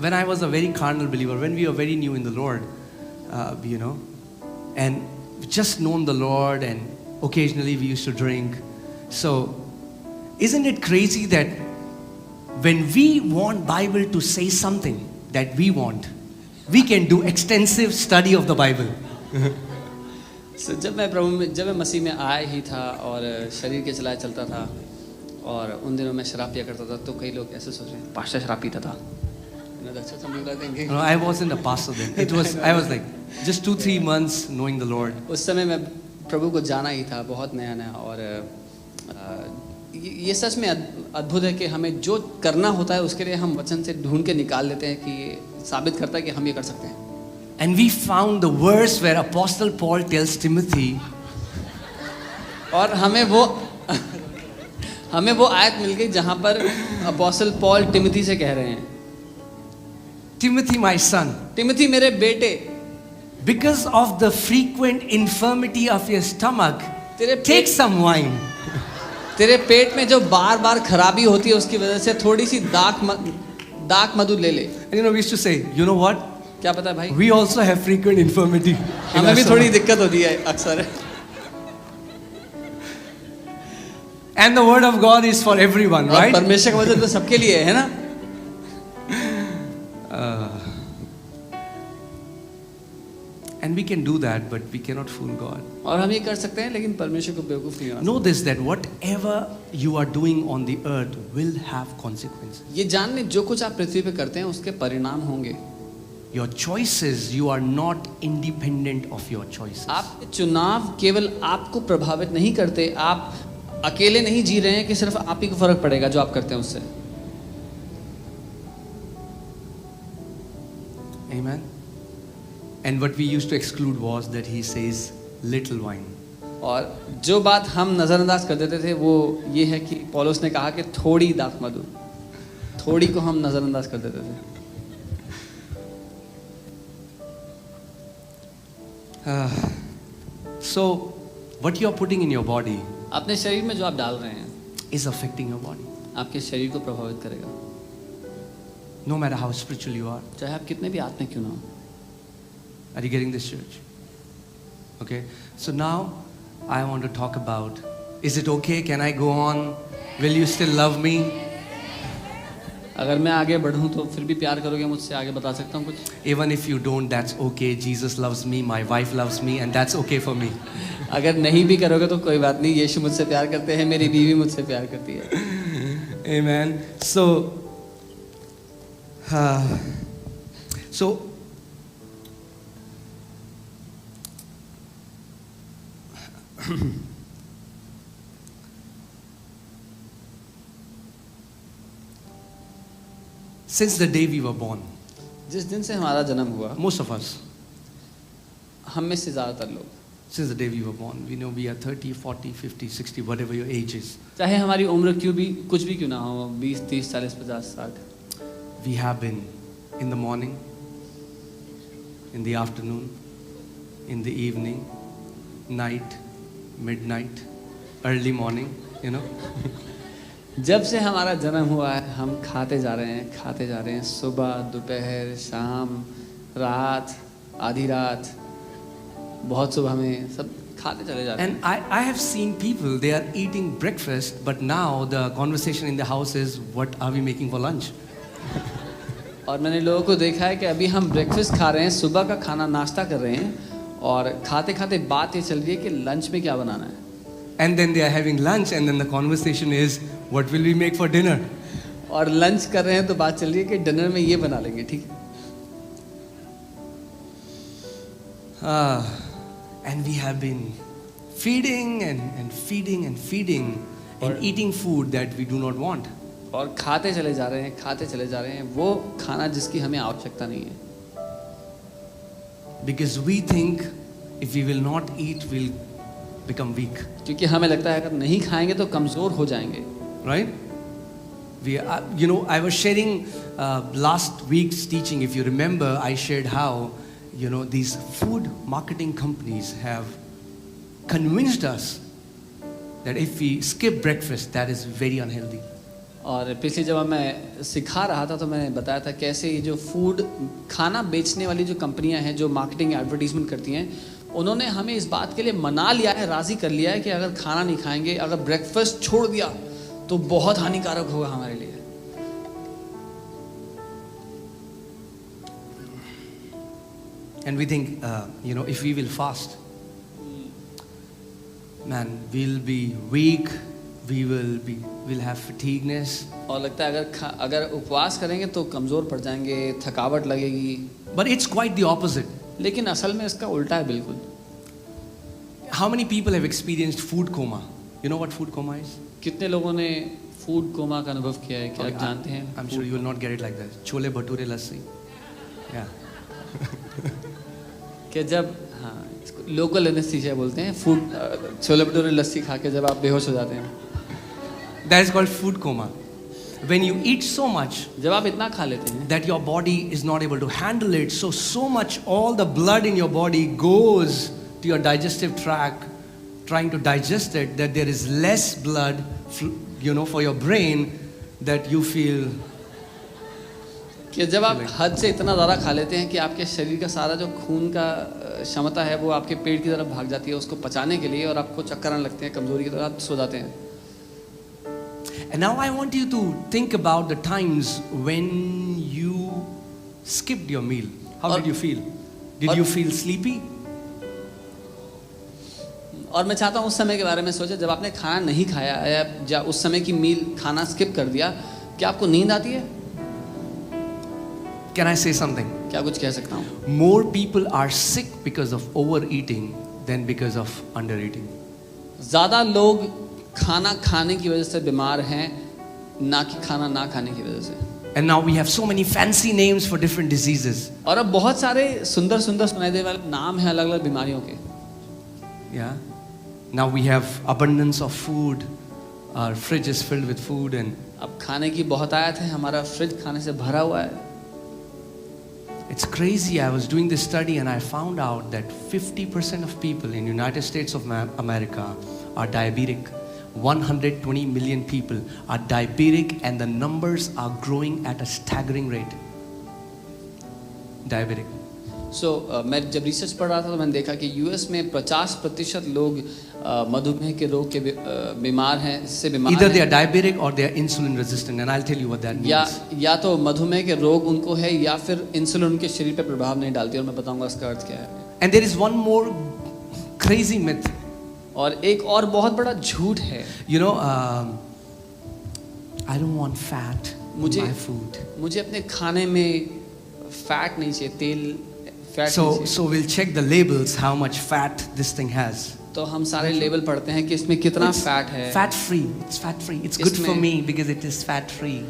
When I was a very carnal believer, when we were very new in the Lord, and just known the Lord, and occasionally we used to drink. So, isn't it crazy that when we want Bible to say something that we want, we can do extensive study of the Bible. So, जब मैं मसीह में आया ही था और शरीर के चलाए चलता था और उन दिनों में शराब पिया करता था, तो कई लोग ऐसे सोच रहे हैं पास्टर शराब पीता था. No, I wasn't a pastor then. I was like just 2-3 months knowing the Lord. उस समय मैं प्रभु को जाना ही था, बहुत नया और ये सच में अद्भुत है कि हमें जो करना होता है उसके लिए हम वचन से ढूंढ के निकाल लेते हैं कि ये साबित करता है कि हम ये कर सकते हैं. And we found the verse where Apostle Paul tells Timothy. और हमें वो आयत मिल गई जहां पर अपोस्टल पॉल टिमोथी से कह रहे हैं, Timothy, my son, टिमोथी मेरे बेटे, because of the frequent infirmity of your stomach, take some wine. तेरे पेट में जो बार बार खराबी होती है उसकी वजह से थोड़ी सी दाक मधु ले ले. And we used to say, you know what? क्या पता है भाई, We also have frequent infirmity. हमें भी थोड़ी दिक्कत होती है अक्सर. And the word of God is for everyone, right? परमेश्वर का वचन तो सबके लिए है ना. And And we can do that, but we cannot fool God. और हम ये कर सकते हैं, लेकिन परमेश्वर को बेवकूफ नहीं होना। Know this, that whatever you are doing on the earth will have consequences. ये जान लें, जो कुछ आप पृथ्वी पे करते हैं उसके परिणाम होंगे। Your choices, you are not independent of your choices. आपके चुनाव केवल आपको प्रभावित नहीं करते, आप अकेले नहीं जी रहे हैं कि सिर्फ आप ही को फर्क पड़ेगा जो आप करते हैं उससे। Amen. And what we used to exclude was that he says little wine. और जो बात हम नजरअंदाज कर देते थे वो ये है कि पौलुस ने कहा कि थोड़ी दाखमधु, थोड़ी को हम नजरअंदाज कर देते थे। So what you are putting in your body अपने शरीर में जो आप डाल रहे हैं is affecting your body. आपके शरीर को प्रभावित करेगा, No matter how spiritual you are. चाहे आप कितने भी आत्मिक क्यों ना हो। Are you getting this, church? Okay. So now I want to talk about, is it okay? Can I go on? Will you still love me? अगर मैं आगे बढ़ूं तो फिर भी प्यार करोगे मुझसे? आगे बता सकता हूँ कुछ? Even if you don't, that's okay. Jesus loves me, my wife loves me, and that's okay for me. अगर नहीं भी करोगे तो कोई बात नहीं, यीशु मुझसे प्यार करते हैं, मेरी बीवी मुझसे प्यार करती है। Amen. So since the day we were born, जिस दिन से हमारा जन्म हुआ, most of us, हम में से ज़्यादातर लोग, since the day we were born, we know we are 30, 40, 50, 60, whatever your age is, चाहे हमारी उम्र क्यों भी कुछ भी क्यों ना हो, 20, 30, 40, 50, 60, we have been in the morning, in the afternoon, in the evening, night, midnight, early morning, you know. जब से हमारा जन्म हुआ है हम खाते जा रहे हैं, सुबह, दोपहर, शाम, रात, आधी रात, बहुत सुबह में, सब खाते चले जाते हैं। And I have seen people, they are eating breakfast, but now the conversation in the house is, what are we making for lunch? और मैंने लोगों को देखा है कि अभी हम ब्रेकफास्ट खा रहे हैं, सुबह का खाना नाश्ता कर रहे हैं, और खाते खाते बात ये चल रही है कि लंच में क्या बनाना है। And then they are having lunch, and then the conversation is, what will we make for dinner? और लंच कर रहे हैं तो बात चल रही है कि डिनर में ये बना लेंगे, ठीक है। And we have been feeding and feeding and feeding and eating food that we do not want. और खाते चले जा रहे हैं, वो खाना जिसकी हमें आवश्यकता नहीं है। Because we think if we will not eat, we'll become weak. क्योंकि हमें लगता है अगर नहीं खाएंगे तो कमज़ोर हो जाएंगे। Right? You know, I was sharing last week's teaching, if you remember, I shared how, you know, these food marketing companies have convinced us that if we skip breakfast, that is very unhealthy. और पिछली जब मैं सिखा रहा था तो मैंने बताया था कैसे ये जो फूड खाना बेचने वाली जो कंपनियां हैं जो मार्केटिंग एडवर्टीजमेंट करती हैं, उन्होंने हमें इस बात के लिए मना लिया है, राज़ी कर लिया है कि अगर खाना नहीं खाएंगे, अगर ब्रेकफास्ट छोड़ दिया तो बहुत हानिकारक होगा हमारे लिए। And we think, you know, if we will fast, man, we'll be weak, we'll have fatigueness. और लगता है अगर उपवास करेंगे तो कमज़ोर पड़ जाएंगे, थकावट लगेगी। But it's quite the opposite. लेकिन असल में इसका उल्टा है बिल्कुल। How many people have experienced food coma? You know what food coma is? कितने लोगों ने फूड कोमा का अनुभव किया है, क्या आप जानते हैं? I'm sure you will not get it like that. Chole bhature lassi. Yeah. कि जब हाँ, इसको लोकल एनेस्थीसिया बोलते हैं, फूड छोले भटूरे लस्सी खा के जब आप बेहोश हो जाते हैं, That is called food coma. When you eat so much जब आप इतना खा लेते हैं that your body is not able to handle it, so much all the blood in your body goes to your digestive tract trying to digest it, that there is less blood, you know, for your brain, that you feel कि जब आप हद से इतना ज़्यादा खा लेते हैं कि आपके शरीर का सारा जो खून का क्षमता है वो आपके पेट की तरफ भाग जाती है उसको पचाने के लिए, और आपको चक्कर आने लगते हैं, कमजोरी की तरह आप सो जाते हैं। And now I want you to think about the times when you skipped your meal. How did you feel? Did you feel sleepy? और मैं चाहता हूँ उस समय के बारे में सोचें जब आपने खाना नहीं खाया या उस समय की मील खाना स्किप कर दिया, क्या आपको नींद आती है? Can I say something? क्या कुछ कह सकता हूँ? More people are sick because of overeating than because of undereating. ज़्यादा लोग खाना खाने की वजह से बीमार हैं, ना कि खाना ना खाने की वजह से। And now we have so many fancy names for different diseases. और अब बहुत सारे सुंदर सुंदर सुनाई देने वाले नाम हैं अलग अलग बीमारियों के। Yeah. Now we have abundance of food. Our fridge is filled with food and अब खाने की बहुत आयत है, हमारा फ्रिज खाने से भरा हुआ है। it's crazy. I was doing this study and I found out that 50% of people in United States of America are diabetic. 120 million people are diabetic and the numbers are growing at a staggering rate. Diabetic. मैं जब research पढ़ रहा था तो मैंने देखा कि US में 50% लोग मधुमेह के रोग के बीमार हैं, इससे बीमार Either they हैं। are diabetic or they are insulin resistant and I'll tell you what that means. या तो मधुमेह के रोग उनको है या फिर इंसुलिन उनके शरीर पर प्रभाव नहीं डालती, और मैं बताऊंगा इसका अर्थ क्या है। And there is one more crazy myth. और एक और बहुत बड़ा झूठ है। You know, I don't want fat in मुझे my food. मुझे अपने खाने में फैट नहीं चाहिए, तेल फैट नहीं चाहिए। So we'll check the labels how much fat this thing has. तो हम सारे लेबल पढ़ते हैं कि इसमें कितना फैट है। Fat free. It's fat free. It's good for इसमें- me because it is fat free.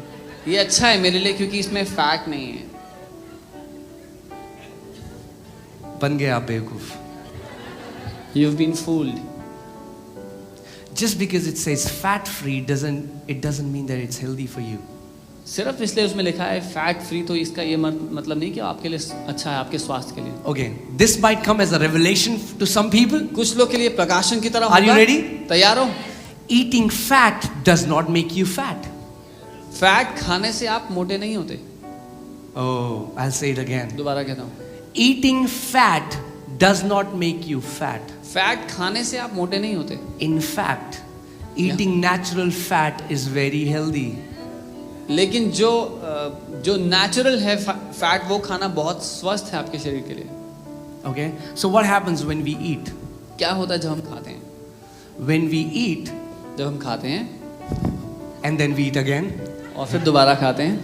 ये अच्छा है मेरे लिए क्योंकि इसमें फैट नहीं है। बन गया आप बेवकूफ. You've been fooled. Just because it says fat free doesn't mean that it's healthy for you. सिर्फ इसलिए उसमें लिखा है फैट फ्री तो इसका ये मतलब नहीं कि आपके लिए अच्छा है, आपके स्वास्थ्य के लिए। Okay, this might come as a revelation to some people. कुछ लोग के लिए प्रकाशन की तरह Are you होगा। ready? तैयार हो? Eating fat does not make you fat. Fat खाने से आप मोटे नहीं होते। Oh, I'll say it again. दोबारा कहता हूँ, Eating fat does not make you fat. Fat खाने से आप मोटे नहीं होते। In fact, eating natural fat is very healthy. लेकिन जो नेचुरल है फैट, वो खाना बहुत स्वस्थ है आपके शरीर के लिए। Okay? So what happens when we eat? क्या होता है जब हम खाते हैं? When we eat जब हम खाते हैं and then we eat again, और फिर दोबारा खाते हैं,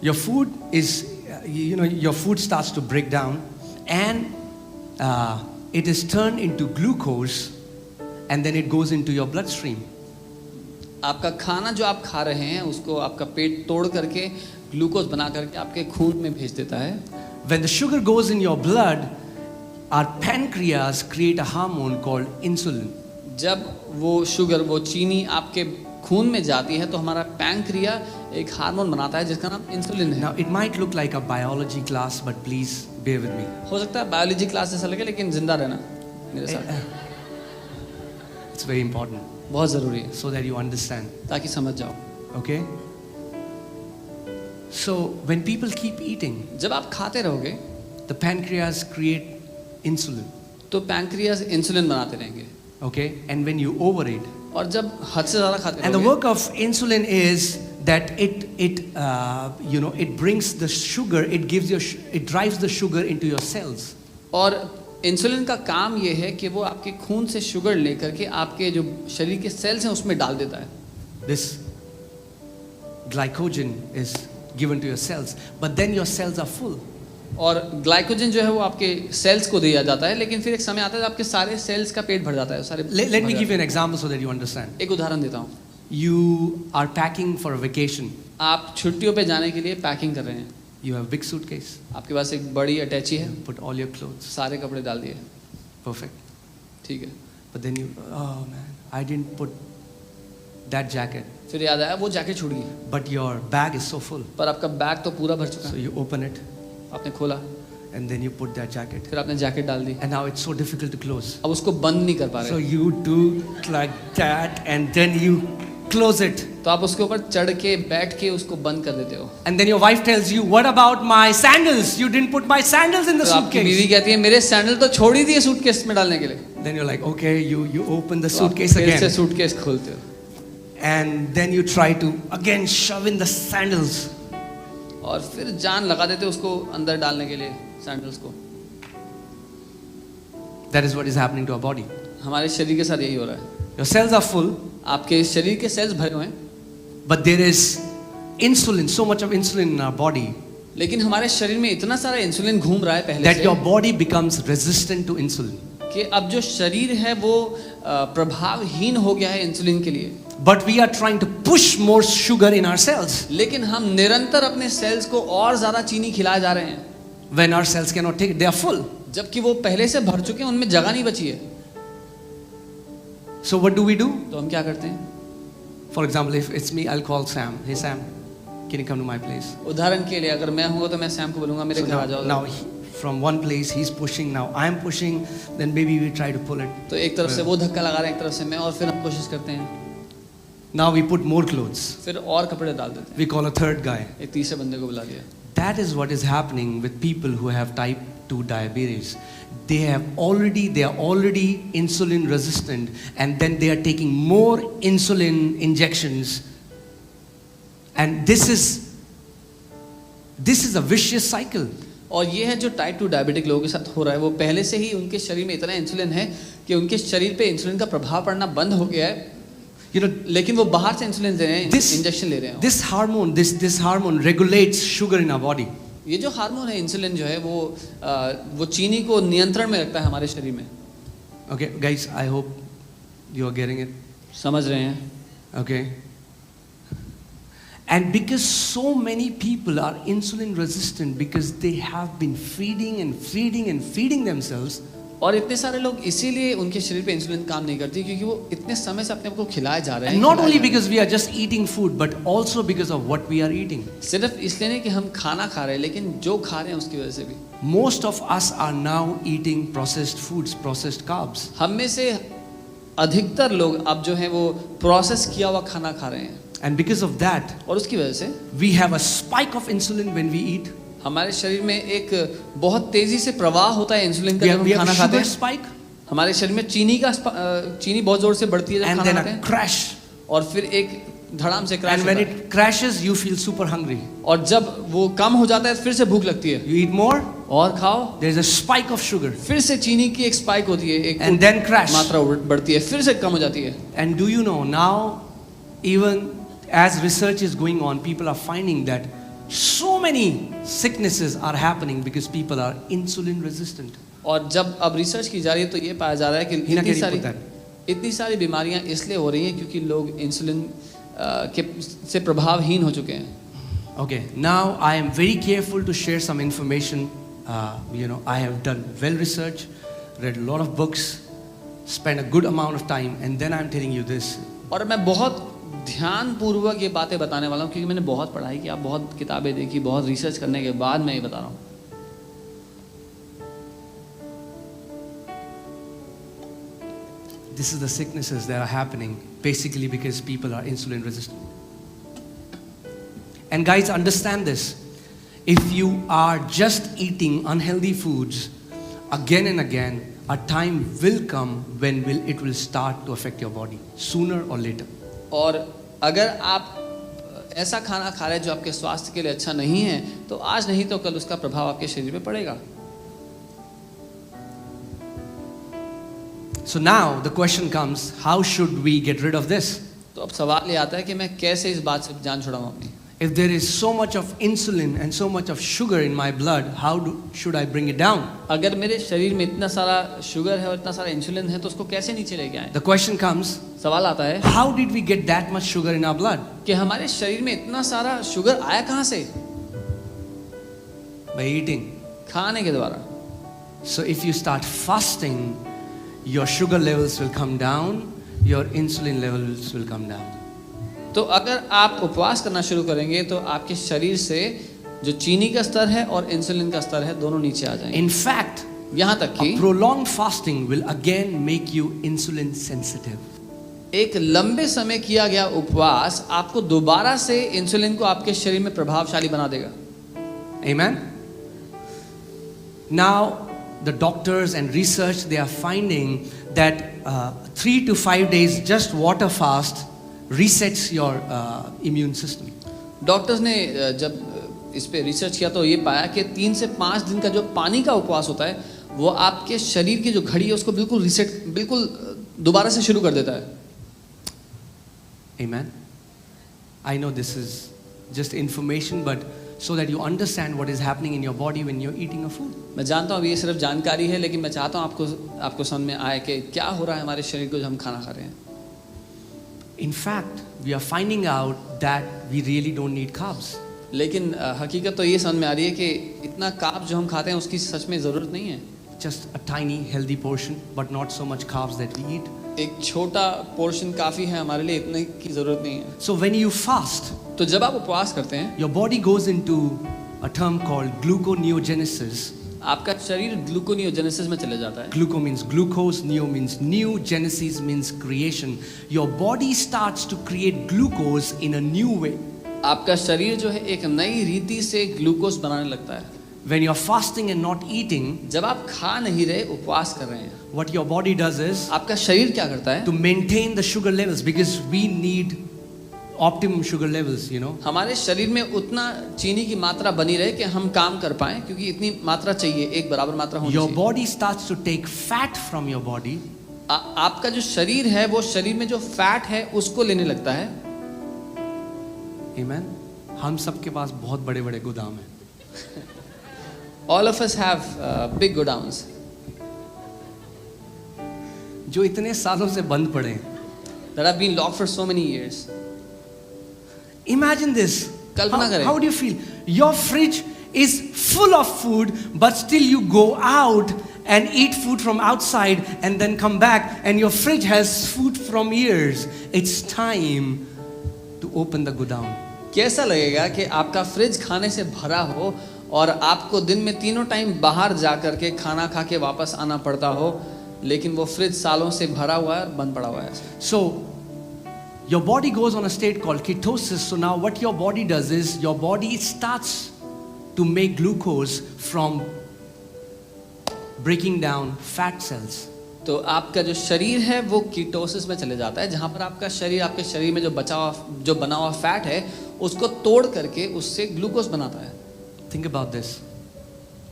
your food is, your food starts to break down and it is turned into glucose and then it goes into your bloodstream. आपका खाना जो आप खा रहे हैं उसको आपका पेट तोड़ करके ग्लूकोज बना करके आपके खून में भेज देता है। When the sugar goes in your blood, our pancreas create a hormone called insulin. जब वो शुगर, वो चीनी आपके खून में जाती है तो हमारा पैंक्रिया एक हार्मोन बनाता है जिसका नाम इंसुलिन है। Now it might look like a biology class, but please bear with me. हो सकता है बायोलॉजी क्लास जैसा लगे, लेकिन जिंदा रहना मेरे साथ It's very important बहुत जरूरी है so that you understand. ताकि समझ जाओ। Okay? So when people keep eating, जब आप खाते रहोगे the pancreas create insulin. तो पैंक्रियाज इंसुलिन बनाते रहेंगे। Okay? And when you overeat, और जब हद से ज्यादा खाते and the रहोगे, work of insulin is that it brings the sugar, it drives the sugar into your cells. और इंसुलिन का काम ये है कि वो आपके खून से शुगर लेकर के आपके जो शरीर के सेल्स हैं उसमें डाल देता है। This glycogen is given to your cells, but then your cells are full. और ग्लाइकोजन जो है वो आपके सेल्स को दिया जाता है, लेकिन फिर एक समय आता है जब आपके सारे सेल्स का पेट भर जाता है। सारे Let me give you an example so that you understand. एक उदाहरण देता हूँ। You are packing for a vacation. आप छुट्टियों पे जाने के लिए पैकिंग कर रहे हैं। You have a big suitcase. आपके पास एक बड़ी अटैची है, Put all your clothes. सारे कपड़े डाल दिए, Perfect. ठीक है। But then oh man, I didn't put that jacket. फिर याद आया वो जैकेट छूट गई, But your bag is so full. पर आपका बैग तो पूरा भर चुका So है। you open it आपने खोला, and then you put that jacket. फिर आपने जैकेट डाल दी, And now it's so difficult to close. अब उसको बंद नहीं कर पा So रहे, you do like that and then you close it. तो आप उसके ऊपर चढ़ के बैठ के उसको बंद कर देते हो। And then your wife tells you, what about my sandals? You didn't put my sandals in the तो आपकी बीवी suitcase. कहती है मेरे सैंडल तो छोड़ ही दिए सूटकेस में डालने के लिए। Then you're like, okay, you open the तो आप suitcase फिर से again. सूटकेस खोलते हो And then you try to again shove in the sandals. और फिर जान लगा देते हो उसको अंदर डालने के लिए सैंडल्स को। That is what is happening to our body. हमारे शरीर के साथ यही हो रहा है। Your cells are full, आपके शरीर के सेल्स भरे हुए हैं, but there is insulin, so much of insulin in our body लेकिन हमारे शरीर में इतना सारा इंसुलिन घूम रहा है पहले that से your body becomes resistant to insulin. कि अब जो शरीर है वो प्रभावहीन हो गया है इंसुलिन के लिए। But we are trying to push more sugar in our cells लेकिन हम निरंतर अपने सेल्स को और ज्यादा चीनी खिलाए जा रहे हैं, when our cells cannot take it. They are full. जबकि वो पहले से भर चुके हैं, उनमें जगह नहीं बची है। So what do we do? तो हम क्या करते हैं? For example, if it's me, I'll call Sam. Hey Sam, can you come to my place? उदाहरण के लिए अगर मैं हूँ तो मैं सैम को बोलूंगा मेरे So घर आ जाओ। now from one place he's pushing, now I'm pushing, then maybe we try to pull it. तो एक तरफ से वो धक्का लगा रहे हैं, एक तरफ से मैं, और फिर हम कोशिश करते हैं, Now we put more clothes. फिर और कपड़े डाल देते हैं, We call a third guy. एक तीसरे बंदे को बुला दिया। That is what is happening with people who have type 2 diabetes. They are already insulin resistant, and then they are taking more insulin injections. And this is a vicious cycle. और ये है जो टाइप 2 डायबिटिक लोगों के साथ हो रहा है, वो पहले से ही उनके शरीर में इतना इंसुलिन है कि उनके शरीर पे इंसुलिन का प्रभाव पड़ना बंद हो गया है, You know, लेकिन वो बाहर से इंसुलिन दे रहे हैं, इंजेक्शन ले रहे हैं। this hormone regulates sugar in our body. ये जो हार्मोन है इंसुलिन जो है वो चीनी को नियंत्रण में रखता है हमारे शरीर में। Okay, guys, I hope you are getting it. समझ रहे हैं? Okay. And because so many people are insulin resistant because they have been feeding themselves, और इतने सारे लोग इसीलिए उनके शरीर पे इंसुलिन काम नहीं करती, क्योंकि वो इतने समय से अपने आप को खिलाए जा रहे हैं। and not only because we are just eating food, but also because of what we are eating. सिर्फ इसलिए नहीं कि हम खाना खा रहे हैं, लेकिन जो खा रहे हैं उसकी वजह से भी। Most of us are now eating processed foods, processed carbs. हम में से अधिकतर लोग अब जो है वो प्रोसेस किया हुआ खाना खा रहे हैं, And because of that, और उसकी वजह से we have a spike of insulin when we eat. हमारे शरीर में एक बहुत तेजी से प्रवाह होता है इंसुलिन का We जब have, we हम have खाना a खाते sugar हैं। spike हमारे शरीर में चीनी बहुत जोर से बढ़ती है जब and खाना then खाते a हैं, crash. और फिर एक धड़ाम से क्रैश And होता when है, it crashes, you feel super hungry. और जब वो कम हो जाता है फिर से भूख लगती है, You eat more, और खाओ, there's a spike of sugar. फिर से चीनी की एक स्पाइक होती है, एक And then crash. मात्रा बढ़ती है, फिर से कम हो जाती है। And do you know, now, even as research is going on, people are finding that so many sicknesses are happening because people are insulin resistant. और जब अब रिसर्च की जा रही है तो ये पाया जा रहा है कि Hina, can you put that? इतनी सारी बीमारियां इसलिए हो रही हैं क्योंकि लोग इंसुलिन से प्रभावहीन हो चुके हैं। Okay, now I am very careful to share some information. I have done well research, read a lot of books, spent a good amount of time, and then I'm telling you this. और मैं बहुत ध्यान पूर्वक ये बातें बताने वाला हूँ क्योंकि मैंने बहुत पढ़ाई की, बहुत किताबें देखी, बहुत रिसर्च करने के बाद मैं ये बता रहा हूँ। This is the sicknesses that are happening basically because people are insulin resistant. And guys, understand this. If you are just eating unhealthy foods again and again, a time will come when it will start to affect your body, sooner or later. और अगर आप ऐसा खाना खा रहे हैं जो आपके स्वास्थ्य के लिए अच्छा नहीं है, तो आज नहीं तो कल उसका प्रभाव आपके शरीर पे पड़ेगा। So now the question comes, how should we get rid of this? तो अब सवाल ये आता है कि मैं कैसे इस बात से जान छुड़ाऊं अपनी। If there is so much of insulin and so much of sugar in my blood, should I bring it down? अगर मेरे शरीर में इतना सारा शुगर है और इतना सारा इंसुलिन है तो उसको कैसे नीचे लेके आए? The question comes, सवाल आता है, how did we get that much sugar in our blood? कि हमारे शरीर में इतना सारा शुगर आया कहाँ से? By eating. खाने के द्वारा। So if you start fasting, your sugar levels will come down, your insulin levels will come down. तो अगर आप उपवास करना शुरू करेंगे तो आपके शरीर से जो चीनी का स्तर है और इंसुलिन का स्तर है दोनों नीचे आ जाएंगे। In fact, यहाँ तक कि prolonged fasting will again make you insulin sensitive. एक लंबे समय किया गया उपवास आपको दोबारा से इंसुलिन को आपके शरीर में प्रभावशाली बना देगा। Amen? Now, the doctors and research, they are finding that 3 to 5 days just water fast resets your immune system. Doctors ने जब इस पे रिसर्च किया तो ये पाया कि 3 से 5 दिन का जो पानी का उपवास होता है वो आपके शरीर की जो घड़ी है उसको बिल्कुल रीसेट, बिल्कुल दोबारा से शुरू कर देता है. Amen. I know this is just information, but so that you understand what is happening in your body when you're eating a food. मैं जानता हूँ ये सिर्फ जानकारी है, लेकिन मैं चाहता हूँ आपको समझ में आए कि क्या हो रहा है हमारे शरीर को जब हम खाना खा रहे हैं. In fact, we are finding out that we really don't need carbs. लेकिन हकीकत तो ये समझ में आ रही है कि इतना कार्ब जो हम खाते हैं उसकी सच में ज़रूरत नहीं है. Just a tiny healthy portion, but not so much carbs that we eat. एक छोटा पोर्शन काफ़ी है हमारे लिए, इतने की ज़रूरत नहीं है. So when you fast, तो जब आप उपवास करते हैं your body goes into a term called gluconeogenesis. आपका शरीर ग्लूकोनियोजेनेसिस में चले जाता है. Gluco means glucose, neo means new, genesis means creation. Your body starts to create glucose in a new way. आपका शरीर जो है एक नई रीति से ग्लूकोज बनाने लगता है. When you're fasting and not eating, जब आप खा नहीं रहे, उपवास कर रहे हैं, what your body does is आपका शरीर क्या करता है? to maintain the sugar levels, because we need optimum sugar levels, you know. हमारे शरीर में उतना चीनी की मात्रा बनी रहे कि हम काम कर पाएं, क्योंकि इतनी मात्रा चाहिए, एक बराबर मात्रा होनी Your चाहिए. body starts to take fat from your body, आपका जो शरीर है वो शरीर में जो फैट है उसको लेने लगता है. amen. हम सबके पास बहुत बड़े बड़े गोदाम हैं. All of us have big godowns जो इतने सालों से बंद पड़े हैं. that have been locked for so many years. Imagine this. कल्पना करें. How do you feel? Your fridge is full of food, but still you go out and eat food from outside and then come back and your fridge has food from years. It's time to open the godown. कैसा लगेगा कि आपका fridge खाने से भरा हो और आपको दिन में तीनों टाइम बाहर जा कर के खाना खा के वापस आना पड़ता हो, लेकिन वो फ्रिज सालों से भरा हुआ है, बंद पड़ा हुआ है. So your body goes on a state called ketosis. So now what your body does is your body starts to make glucose from breaking down fat cells. तो आपका जो शरीर है वो कीटोसिस में चले जाता है, जहाँ पर आपका शरीर, आपके शरीर में जो बना हुआ फैट है उसको तोड़ करके उससे ग्लूकोज बनाता है. Think about this.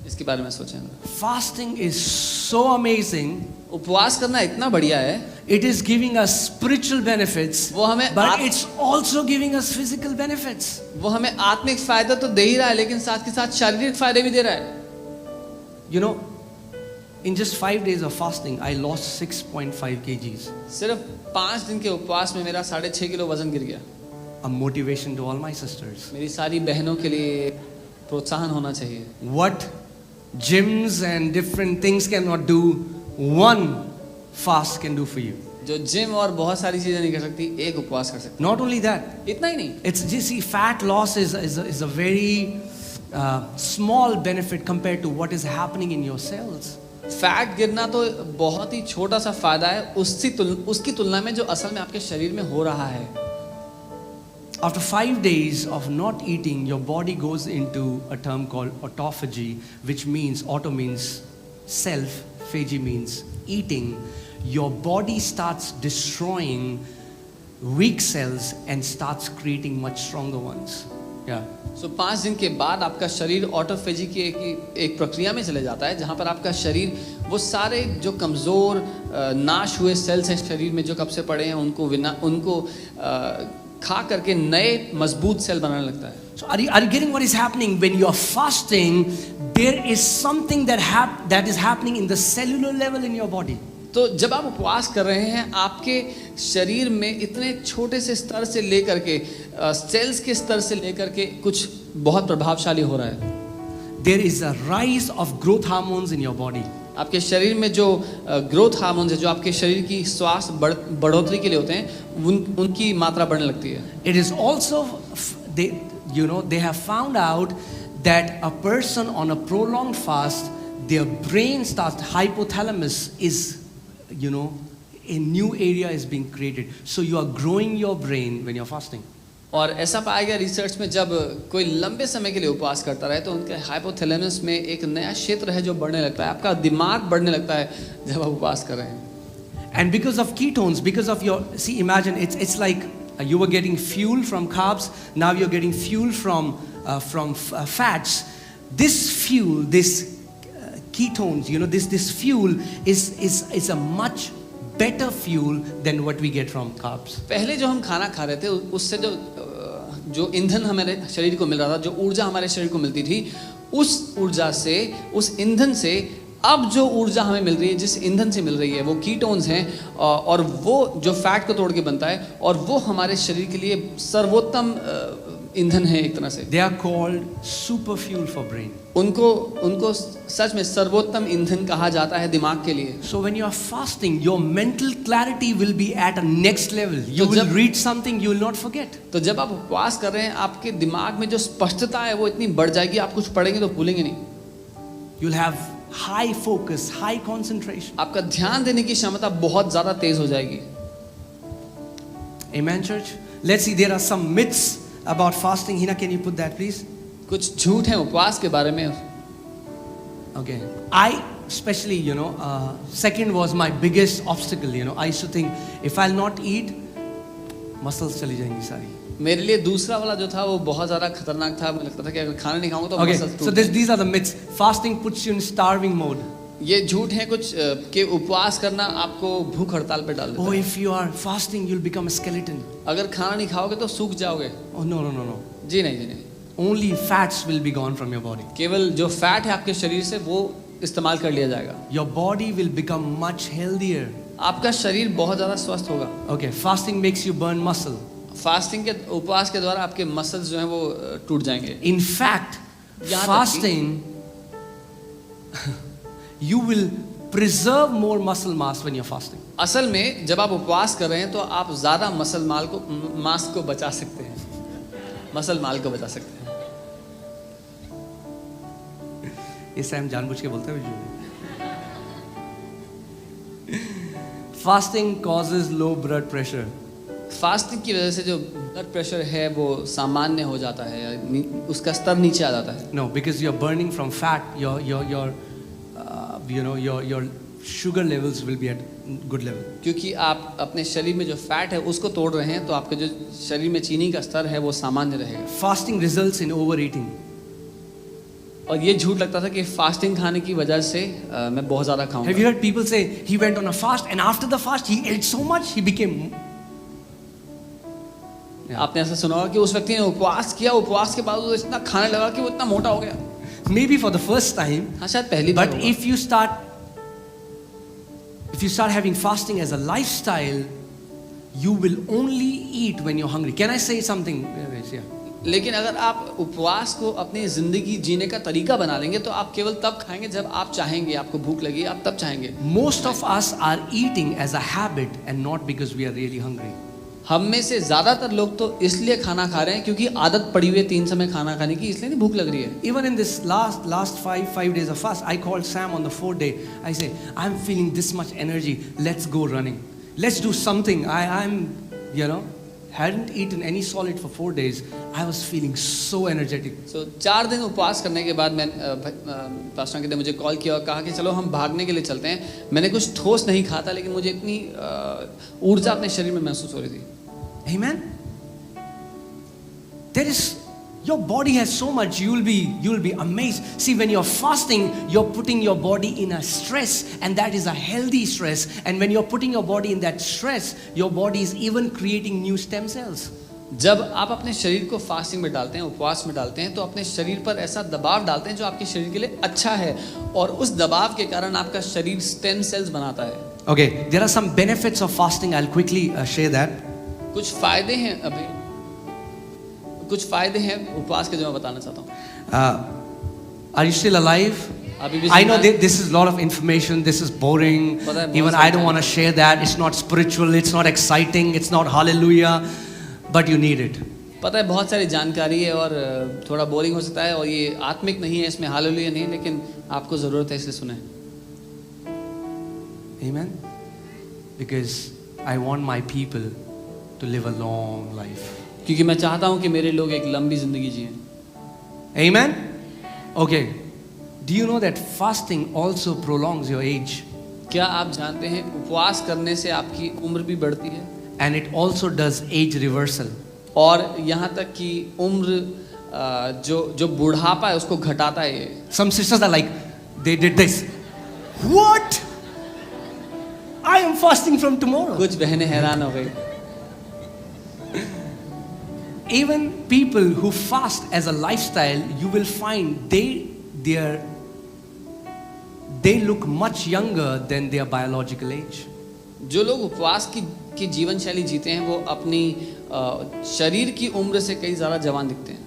इसके बारे में सोचें. Fasting is so amazing. उपवास करना इतना बढ़िया है. It is giving us spiritual benefits, वो हमें but it's also giving us physical benefits. वो हमें आत्मिक फायदा तो दे ही रहा है, लेकिन साथ के साथ शारीरिक फायदे भी दे रहा है. You know, in just 5 days of fasting, I lost 6.5 kgs. सिर्फ 5 दिन के उपवास में मेरा 6.5 किलो वजन गिर गया. A motivation to all my sisters. मेरी सारी बहनों के लिए प्रोत्साहन होना चाहिए. What gyms and different things cannot do, one fast can do for you. जो जिम और बहुत सारी चीजें नहीं कर सकती, एक उपवास कर सकती. Not only that, इतना ही नहीं, it's just see, fat loss is a very small benefit compared to what is happening in your cells. Fat गिरना तो बहुत ही छोटा सा फायदा है उसकी तुलना में जो असल में आपके शरीर में हो रहा है. After 5 days of not eating, your body goes into a term called autophagy, which means, auto means self, phagy means eating. Your body starts destroying weak cells and starts creating much stronger ones. Yeah. So 5 दिन के बाद आपका शरीर autophagy की एक प्रक्रिया में चले जाता है, जहाँ पर आपका शरीर वो सारे जो कमज़ोर नाश हुए सेल्स हैं शरीर में जो कब से पड़े हैं उनको खा करके नए मजबूत सेल बनाने लगता है. So are you getting what is happening when you are fasting? There is something that is happening in the cellular level in your body. तो जब आप उपवास कर रहे हैं, आपके शरीर में इतने छोटे से स्तर से लेकर के सेल्स के स्तर से लेकर के कुछ बहुत प्रभावशाली हो रहा है. There is a rise of growth hormones in your body. आपके शरीर में जो ग्रोथ हार्मोन्स है, जो आपके शरीर की स्वास्थ्य बढ़ोतरी के लिए होते हैं, उनकी मात्रा बढ़ने लगती है. It is also they have found out that a person on a prolonged fast, their brain starts, hypothalamus is, a new area is being created. So you are growing your brain when you're fasting. और ऐसा पाया गया research में, जब कोई लंबे समय के लिए उपवास करता रहे तो उनके हाइपोथैलेमस में एक नया क्षेत्र है जो बढ़ने लगता है. आपका दिमाग बढ़ने लगता है जब आप उपवास कर रहे हैं. And because of ketones, because of imagine it's like you were getting fuel from carbs, now you're getting fuel from fats. This fuel, this ketones, this fuel is a much better fuel than what we get from carbs. पहले जो हम खाना खा रहे थे उससे जो ईंधन हमारे शरीर को मिल रहा था, जो ऊर्जा हमारे शरीर को मिलती थी, उस ऊर्जा से, उस ईंधन से अब जो ऊर्जा हमें मिल रही है, जिस ईंधन से मिल रही है, वो कीटोन्स हैं और वो जो फैट को तोड़ के बनता है और वो हमारे शरीर के लिए सर्वोत्तम ईंधन है एक तरह से. They are called super fuel for brain. उनको सच में सर्वोत्तम ईंधन कहा जाता है दिमाग के लिए. So when you are fasting, your mental clarity will be at a next level. You will read something, you will not forget. तो जब आप उपवास कर रहे हैं, आपके दिमाग में जो स्पष्टता है वो इतनी बढ़ जाएगी, आप कुछ पढ़ेंगे तो भूलेंगे नहीं. You'll have high focus, high concentration. आपका ध्यान देने की क्षमता बहुत ज़्यादा तेज हो जाएगी. Amen, church. Let's see, there are some myths about fasting. Hina, can you put that, please? कुछ झूठ हैं उपवास के बारे में. Okay. I especially, second was my biggest obstacle. I used to think if I'll not eat, muscles चली जाएंगी सारी. मेरे लिए दूसरा वाला जो था वो बहुत ज़्यादा खतरनाक था. मुझे लगता था कि अगर खाना नहीं खाऊंगा तो Okay. muscles So these are the myths. Fasting puts you in starving mode. ये झूठ है कुछ कि उपवास करना आपको भूख हड़ताल पे डाल देता Oh, है. if you are fasting, you'll become a skeleton. अगर खाना नहीं खाओगे तो सूख जाओगे. Oh, no. जी नहीं. Only fats will be gone from your body. केवल जो फैट है आपके शरीर से वो इस्तेमाल कर लिया जाएगा. Your body will become much healthier. आपका शरीर बहुत ज़्यादा स्वस्थ होगा. Okay, fasting makes you burn muscle. Fasting के उपवास के द्वारा आपके मसल्स जो हैं वो टूट जाएंगे. In fact, यहाँ तक fasting, you will preserve more muscle mass when you're fasting. असल में जब आप उपवास कर रहे हैं तो आप ज़्यादा मांस को बचा सकते हैं. मसल माल को बचा सकते हैं. इसे हम जानबूझ के बोलते हैं. Fasting causes low blood pressure. Fasting की वजह से जो ब्लड प्रेशर है वो सामान्य हो जाता है या उसका स्तर नीचे आ जाता है. No, because you're burning from fat, your sugar levels will be at good level. क्योंकि आप अपने शरीर में जो फैट है उसको तोड़ रहे हैं तो आपके जो शरीर में चीनी का स्तर है वो सामान्य रहेगा. Fasting results in overeating. और ये झूठ लगता था कि फास्टिंग खाने की वजह से मैं बहुत ज़्यादा Have you खाऊंगा. heard people say he went on a fast and after the fast he ate so much he became. आपने ऐसा सुना होगा कि उस व्यक्ति ने उपवास किया, उपवास के बाद वो इतना खाने लगा कि वो इतना मोटा हो गया. Maybe for the first time. हाँ शायद पहली बार But होगा. if you start having fasting as a lifestyle, you will only eat when you're hungry. Can I say something? Yeah. लेकिन अगर आप उपवास को अपनी जिंदगी जीने का तरीका बना लेंगे तो आप केवल तब खाएंगे जब आप चाहेंगे, आपको भूख लगी आप तब चाहेंगे. Most of us are eating as a habit and not because we are really hungry. हम में से ज्यादातर लोग तो इसलिए खाना खा रहे हैं क्योंकि आदत पड़ी हुई है 3 समय खाना खाने की, इसलिए नहीं भूख लग रही है. Even in this last five days of fast, I called Sam on the 4th day. I said, I'm feeling this much energy. Let's go running. Let's do something. I'm hadn't eaten any solid for 4 days. I was feeling so energetic. So 4 दिन उपवास करने के बाद मैं pastor अंकित ने मुझे call किया और कहा कि चलो हम भागने के लिए चलते हैं. मैंने कुछ ठोस नहीं खाता लेकिन मुझे इतनी ऊर्जा अपने शरीर में महसूस हो रही थी. Amen. Your body has so much. You'll be amazed. See, when you're fasting, you're putting your body in a stress, and that is a healthy stress. And when you're putting your body in that stress, your body is even creating new stem cells. जब आप अपने शरीर को fasting में डालते हैं, उपवास में डालते हैं, तो अपने शरीर पर ऐसा दबाव डालते हैं जो आपके शरीर के लिए अच्छा है और उस दबाव के कारण आपका शरीर स्टेम सेल्स बनाता है. Okay, there are some benefits of fasting. I'll quickly share that. कुछ फायदे हैं उपवास के जो मैं बताना चाहता हूँ. Are you still alive? अभी भी I know जिंदा हैं? this is a lot of information. This is boring. पता है, बहुत Even सारी I don't want to share that. It's not spiritual. It's not exciting. It's not hallelujah. But you need it. पता है बहुत सारी जानकारी है और थोड़ा बोरिंग हो सकता है और ये आत्मिक नहीं है, इसमें हालेलुया नहीं, लेकिन आपको ज़रूरत है इसे सुने. Amen. Because I want my people to live a long life. क्योंकि मैं चाहता हूँ कि मेरे लोग एक लंबी जिंदगी जिएं. Amen. Okay. Do you know that fasting also prolongs your age? क्या आप जानते हैं उपवास करने से आपकी उम्र भी बढ़ती है And it also does age reversal. और यहाँ तक कि उम्र जो बुढ़ापा है उसको घटाता है ये. Some sisters are like, they did this. What? I am fasting from tomorrow. कुछ बहनें हैरान हो गई। Even people who fast as a lifestyle, you will find they look much younger than their biological age. जो लोग उपवास की जीवन शैली जीते हैं वो अपनी शरीर की उम्र से कई ज़्यादा जवान दिखते हैं।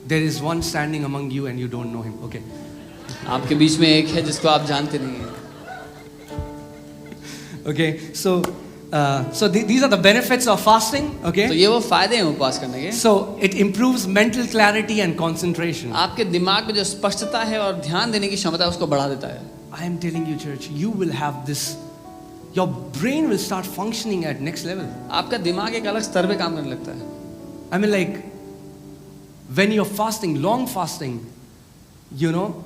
There is one standing among you and you don't know him. Okay. आपके बीच में एक है जिसको आप जानते नहीं हैं। Okay. So these are the benefits of fasting. Okay. तो ये वो फायदे हैं उपवास करने के। So it improves mental clarity and concentration. आपके दिमाग में जो स्पष्टता है और ध्यान देने की क्षमता है उसको बढ़ा देता है। I am telling you, church, you will have this. Your brain will start functioning at next level. आपका दिमाग एक अलग स्तर पे काम करने लगता है। I mean, like when you're fasting, long fasting, you know,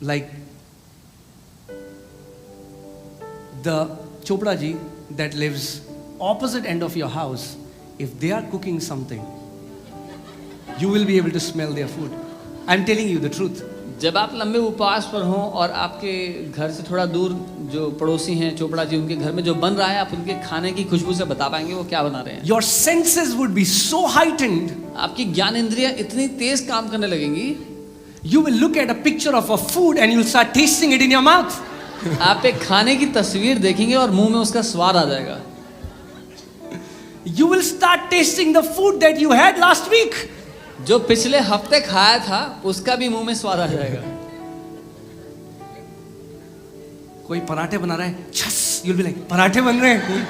like the Chopra ji that lives opposite end of your house, if they are cooking something, you will be able to smell their food. I'm telling you the truth. जब आप लंबे उपवास पर हों और आपके घर से थोड़ा दूर जो पड़ोसी हैं चोपड़ा जी उनके घर में जो बन रहा है आप उनके खाने की खुशबू से बता पाएंगे वो क्या बना रहे हैं। Your senses would be so heightened. आपकी ज्ञान इंद्रियां इतनी तेज काम करने लगेंगी। You will look at a picture of a food and you'll start tasting it in your mouth. आप एक खाने की तस्वीर देखेंगे और मुंह में उसका स्वाद आ जाएगा। You will start tasting the food that you had last week. जो पिछले हफ्ते खाया था उसका भी मुंह में स्वाद आ जाएगा। कोई पराठे बना रहा है, छस, you'll be like, पराठे बन रहे हैं।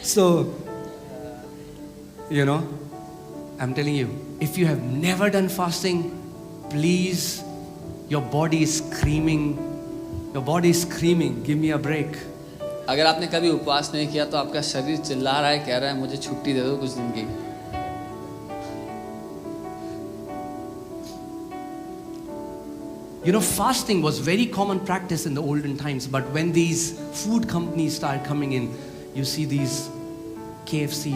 So, you know, I'm telling you, if you have never done fasting, please, your body is screaming, give me a break. अगर आपने कभी उपवास नहीं किया तो आपका शरीर चिल्ला रहा है, कह रहा है मुझे छुट्टी दे दो कुछ दिन की। You know, fasting was very common practice in the olden times, but when these food companies started coming in, you see these KFC,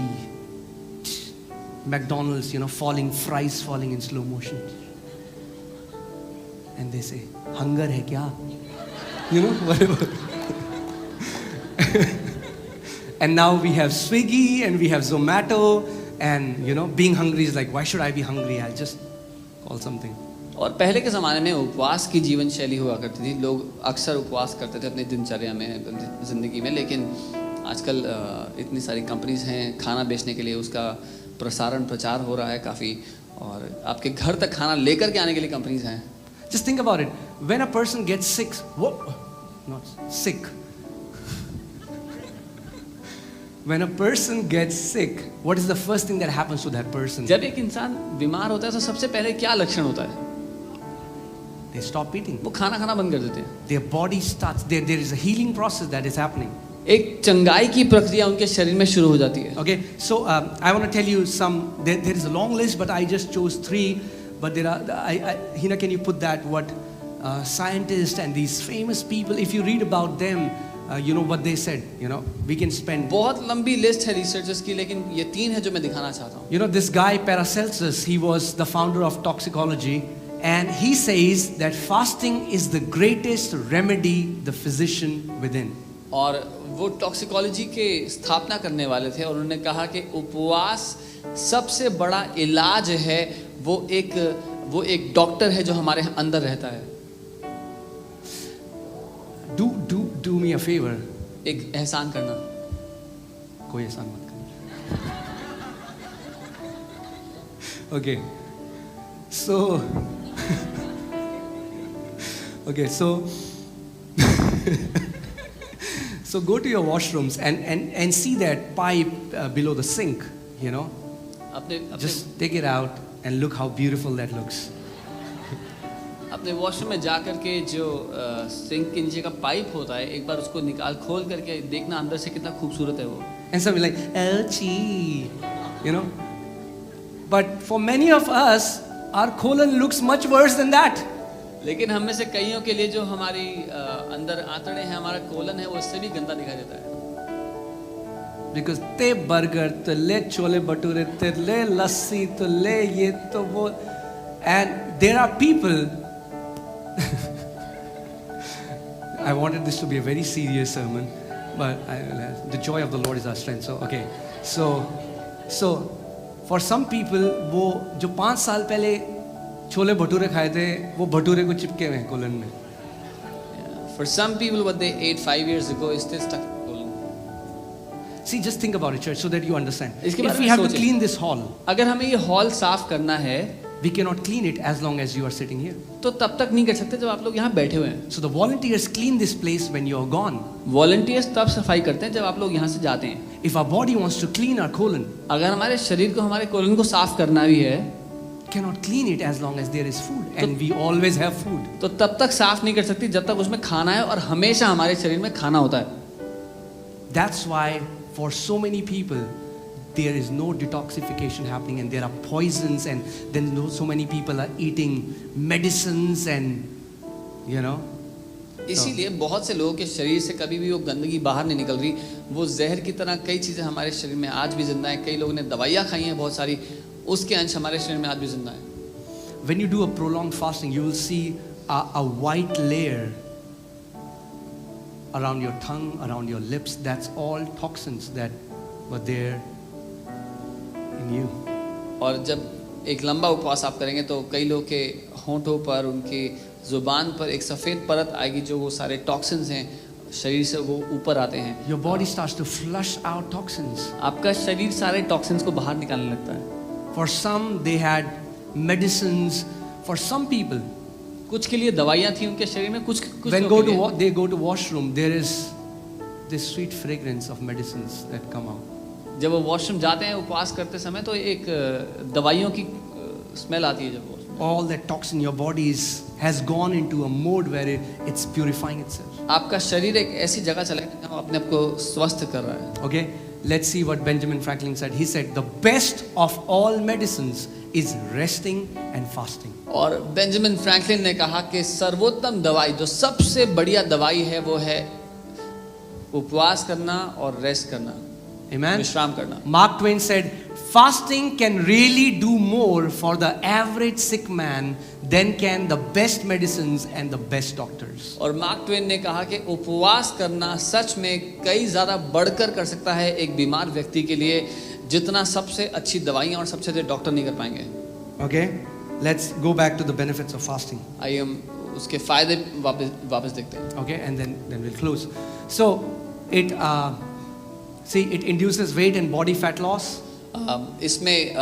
McDonald's, you know, fries falling in slow motion. And they say, hunger hai kya? You know, whatever. And now we have Swiggy and we have Zomato, and you know, being hungry is like, why should I be hungry? I'll just call something. और पहले के ज़माने में उपवास की जीवन शैली हुआ करती थी। लोग अक्सर उपवास करते थे अपनी दिनचर्या में, ज़िंदगी में, लेकिन आजकल इतनी सारी कंपनीज हैं खाना बेचने के लिए, उसका प्रचार हो रहा है काफ़ी, और आपके घर तक खाना लेकर के आने के लिए कंपनीज हैं। Just think about it. When a person gets sick, when a person gets sick, what is the first thing that happens to that person? जब एक इंसान बीमार होता है तो सबसे पहले क्या लक्षण होता है? They stop eating. वो खाना बंद कर देते हैं। Their body starts, there is a healing process that is happening. एक चंगाई की प्रक्रिया उनके शरीर में शुरू हो जाती है। Okay, so I want to tell you there is a long list, but I just chose 3. But there are, Hina, can you put that, what scientists and these famous people, if you read about them, you know what they said, you know, we can spend. बहुत लंबी list है researchers की, लेकिन ये 3 है जो मैं दिखाना चाहता हूँ। You know, this guy Paracelsus, he was the founder of toxicology, and he says that fasting is the greatest remedy the physician within. और वो टॉक्सिकोलॉजी के स्थापना करने वाले थे और उन्होंने कहा कि उपवास सबसे बड़ा इलाज है। वो एक डॉक्टर है जो हमारे अंदर रहता है। Do me a favor. एक एहसान करना। कोई एहसान मत करना। Okay. So go to your washrooms and see that pipe below the sink, you know. Just take it out and look how beautiful that looks. अपने वॉशरूम में जा करके जो सिंक के नीचे का पाइप होता है, एक बार उसको खोल करके देखना अंदर से कितना खूबसूरत है वो। And some like, oh gee, you know. But for many of us, our colon looks much worse than that. लेकिन हम में से कईयों के लिए जो हमारी अंदर आंतड़े हैं, हमारा कोलन है, वो इससे भी गंदा दिखाई देता है। Because ते बर्गर तो ले छोले भटूरे तो ले लस्सी तो ले ये तो वो, And there are people, I wanted this to be a very serious sermon, but the joy of the Lord is our strength. So, okay. So for some people, वो जो 5 साल पहले छोले भटूरे खाए थे, वो भटूरे को चिपके हुए हैं कोलन में. For some people, what they ate 5 years ago is still stuck in colon. See, just think about it, church, so that you understand. इसके If बारे we में have to सोचें. clean this hall, अगर हमें ये hall साफ करना है, we cannot clean it as long as you are sitting here. तो तब तक नहीं कर सकते जब आप लोग यहाँ बैठे हुए हैं. So the volunteers clean this place when you are gone. Volunteers तब सफाई करते हैं जब आप लोग यहाँ से जाते हैं. If our body wants to clean our colon, अगर हमारे शरीर को, हमारे कोलन को साफ करना भी है, cannot clean it as long as there is food, and we always have food. तो तब तक साफ नहीं कर सकती जब तक उसमें खाना है, और हमेशा हमारे शरीर में खाना होता है. That's why for so many people there is no detoxification happening, and there are poisons, and then so many people are eating medicines, and you know. इसीलिए बहुत से लोगों के शरीर से कभी भी वो गंदगी बाहर नहीं निकल रही. वो जहर की तरह कई चीज़ें हमारे शरीर में आज भी जिंदा है. कई लोगों ने दवाइयाँ खाई हैं बहुत सारी, उसके अंश हमारे शरीर में आज भी जिंदा है. When you do a prolonged fasting, you will see a white layer around your tongue, around your lips. That's all toxins that were there in you. और जब एक लंबा उपवास आप करेंगे तो कई लोग के होंठों पर, उनकी जुबान पर एक सफ़ेद परत आएगी, जो वो सारे टॉक्सिन्स हैं शरीर से वो ऊपर आते हैं. Your body starts to flush out toxins. आपका शरीर सारे टॉक्सिन्स को बाहर निकालने लगता है. For some, they had medicines. For some people, कुछ के लिए दवाइयाँ थी उनके शरीर में, कुछ when लोगों के लिए, they go to washroom, there is this sweet fragrance of medicines that come out. जब वो वॉशरूम जाते हैं उपवास करते समय तो एक दवाइयों की स्मेल आती है. जब वो All that toxin, your body has gone into a mode where it's purifying itself. आपका शरीर एक ऐसी जगह चला गया जहाँ अपने आप को स्वस्थ कर रहा है. Okay, let's see what Benjamin Franklin said. He said, the best of all medicines is resting and fasting. और बेंजामिन फ्रैंकलिन ने कहा कि सर्वोत्तम दवाई, जो सबसे बढ़िया दवाई है, वो है उपवास करना और रेस्ट करना. Amen. विश्राम करना. Mark Twain said, fasting can really do more for the average sick man than can the best medicines and the best doctors. और मार्क ट्वेन ने कहा कि उपवास करना सच में कई ज़्यादा बढ़कर कर सकता है एक बीमार व्यक्ति के लिए, जितना सबसे अच्छी दवाइयाँ और सबसे अच्छे डॉक्टर नहीं कर पाएंगे. Okay, let's go back to the benefits of fasting. आइए हम उसके फायदे वापस देखते हैं. Okay, and then we'll close. So it induces weight and body fat loss. इसमें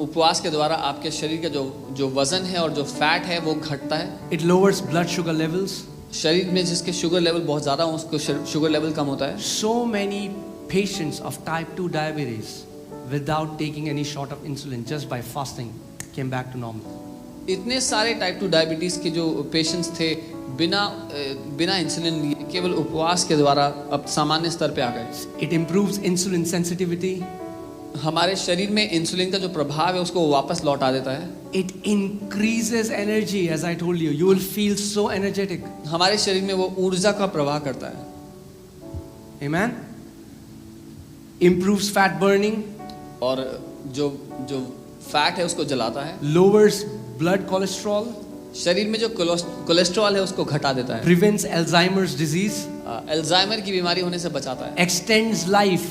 उपवास के द्वारा आपके शरीर का जो वजन है और जो फैट है वो घटता है. It lowers blood sugar levels. शरीर में जिसके शुगर लेवल बहुत ज़्यादा हो उसको शुगर लेवल कम होता है. So many patients of type 2 diabetes, without taking any shot of insulin, just by fasting, came back to normal. इतने सारे टाइप 2 डायबिटीज़ के जो पेशेंट्स थे, बिना इंसुलिन लिए केवल उपवास के द्वारा अब सामान्य स्तर पे आ गए. It improves insulin sensitivity. हमारे शरीर में इंसुलिन का जो प्रभाव है उसको वापस लौटा देता है. It increases energy, as I told you. You will feel so energetic. हमारे शरीर में वो ऊर्जा का प्रवाह करता है. Amen. Improves fat burning. और जो फैट है उसको जलाता है. Lowers blood cholesterol. शरीर में जो कोलेस्ट्रॉल है उसको घटा देता है. Prevents Alzheimer's disease. अल्जाइमर की बीमारी होने से बचाता है. Extends life.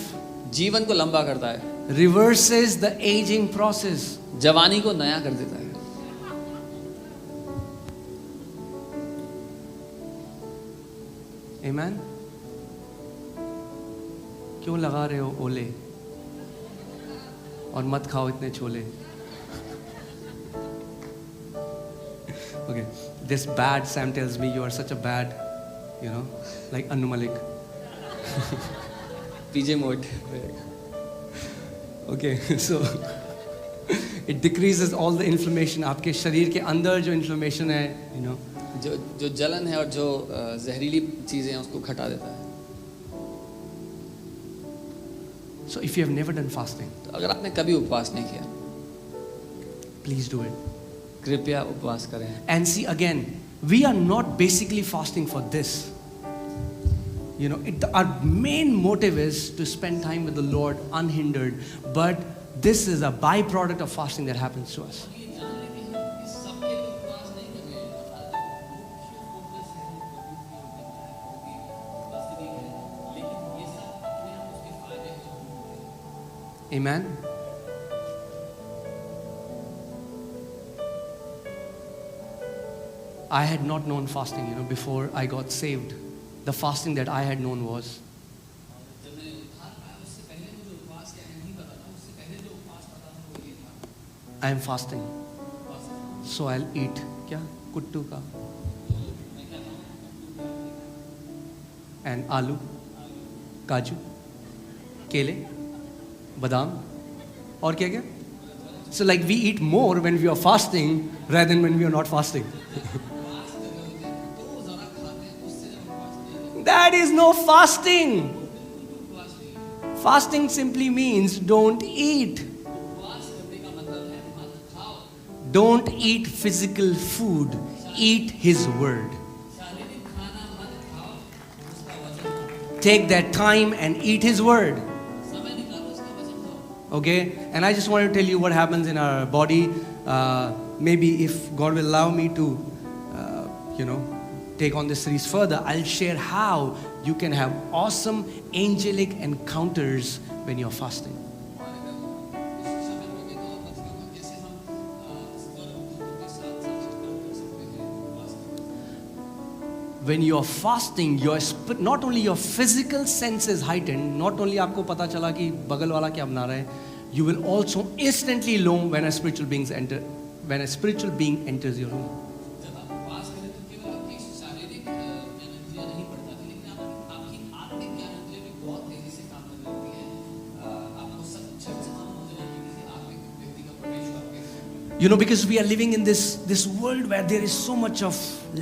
जीवन को लंबा करता है. Reverses the aging process. जवानी को नया कर देता है. Amen. क्यों लगा रहे हो ओले और मत खाओ इतने chole. Okay, this bad Sam tells me you are such a bad, like Anu Malik. PJ mode. Okay, so it decreases all the inflammation. आपके शरीर के अंदर जो inflammation है, जो जलन है और जो जहरीली चीजें हैं उसको घटा देता है. So if you have never done fasting, तो अगर आपने कभी उपवास नहीं किया, please do it. कृपया उपवास करें. And see, again, we are not basically fasting for this. Our main motive is to spend time with the Lord unhindered, but this is a byproduct of fasting that happens to us. ये जान लें कि हम इस सब Amen. I had not known fasting, before I got saved. The fasting that I had known was I am fasting. So I'll eat क्या कुट्टू का and आलू, काजू, केले, बादाम और क्या क्या? So like we eat more when we are fasting rather than when we are not fasting. That is no fasting. Fasting simply means don't eat. Don't eat physical food. Eat His word. Take that time and eat His word. Okay? And I just want to tell you what happens in our body. Maybe if God will allow me to, take on this series further, I'll share how you can have awesome angelic encounters when you're fasting. When you're fasting, not only your physical senses heightened, not only आपको पता चला कि बगल वाला क्या बना रहा है, you will also instantly know when a spiritual being enters your room. Because we are living in this world where there is so much of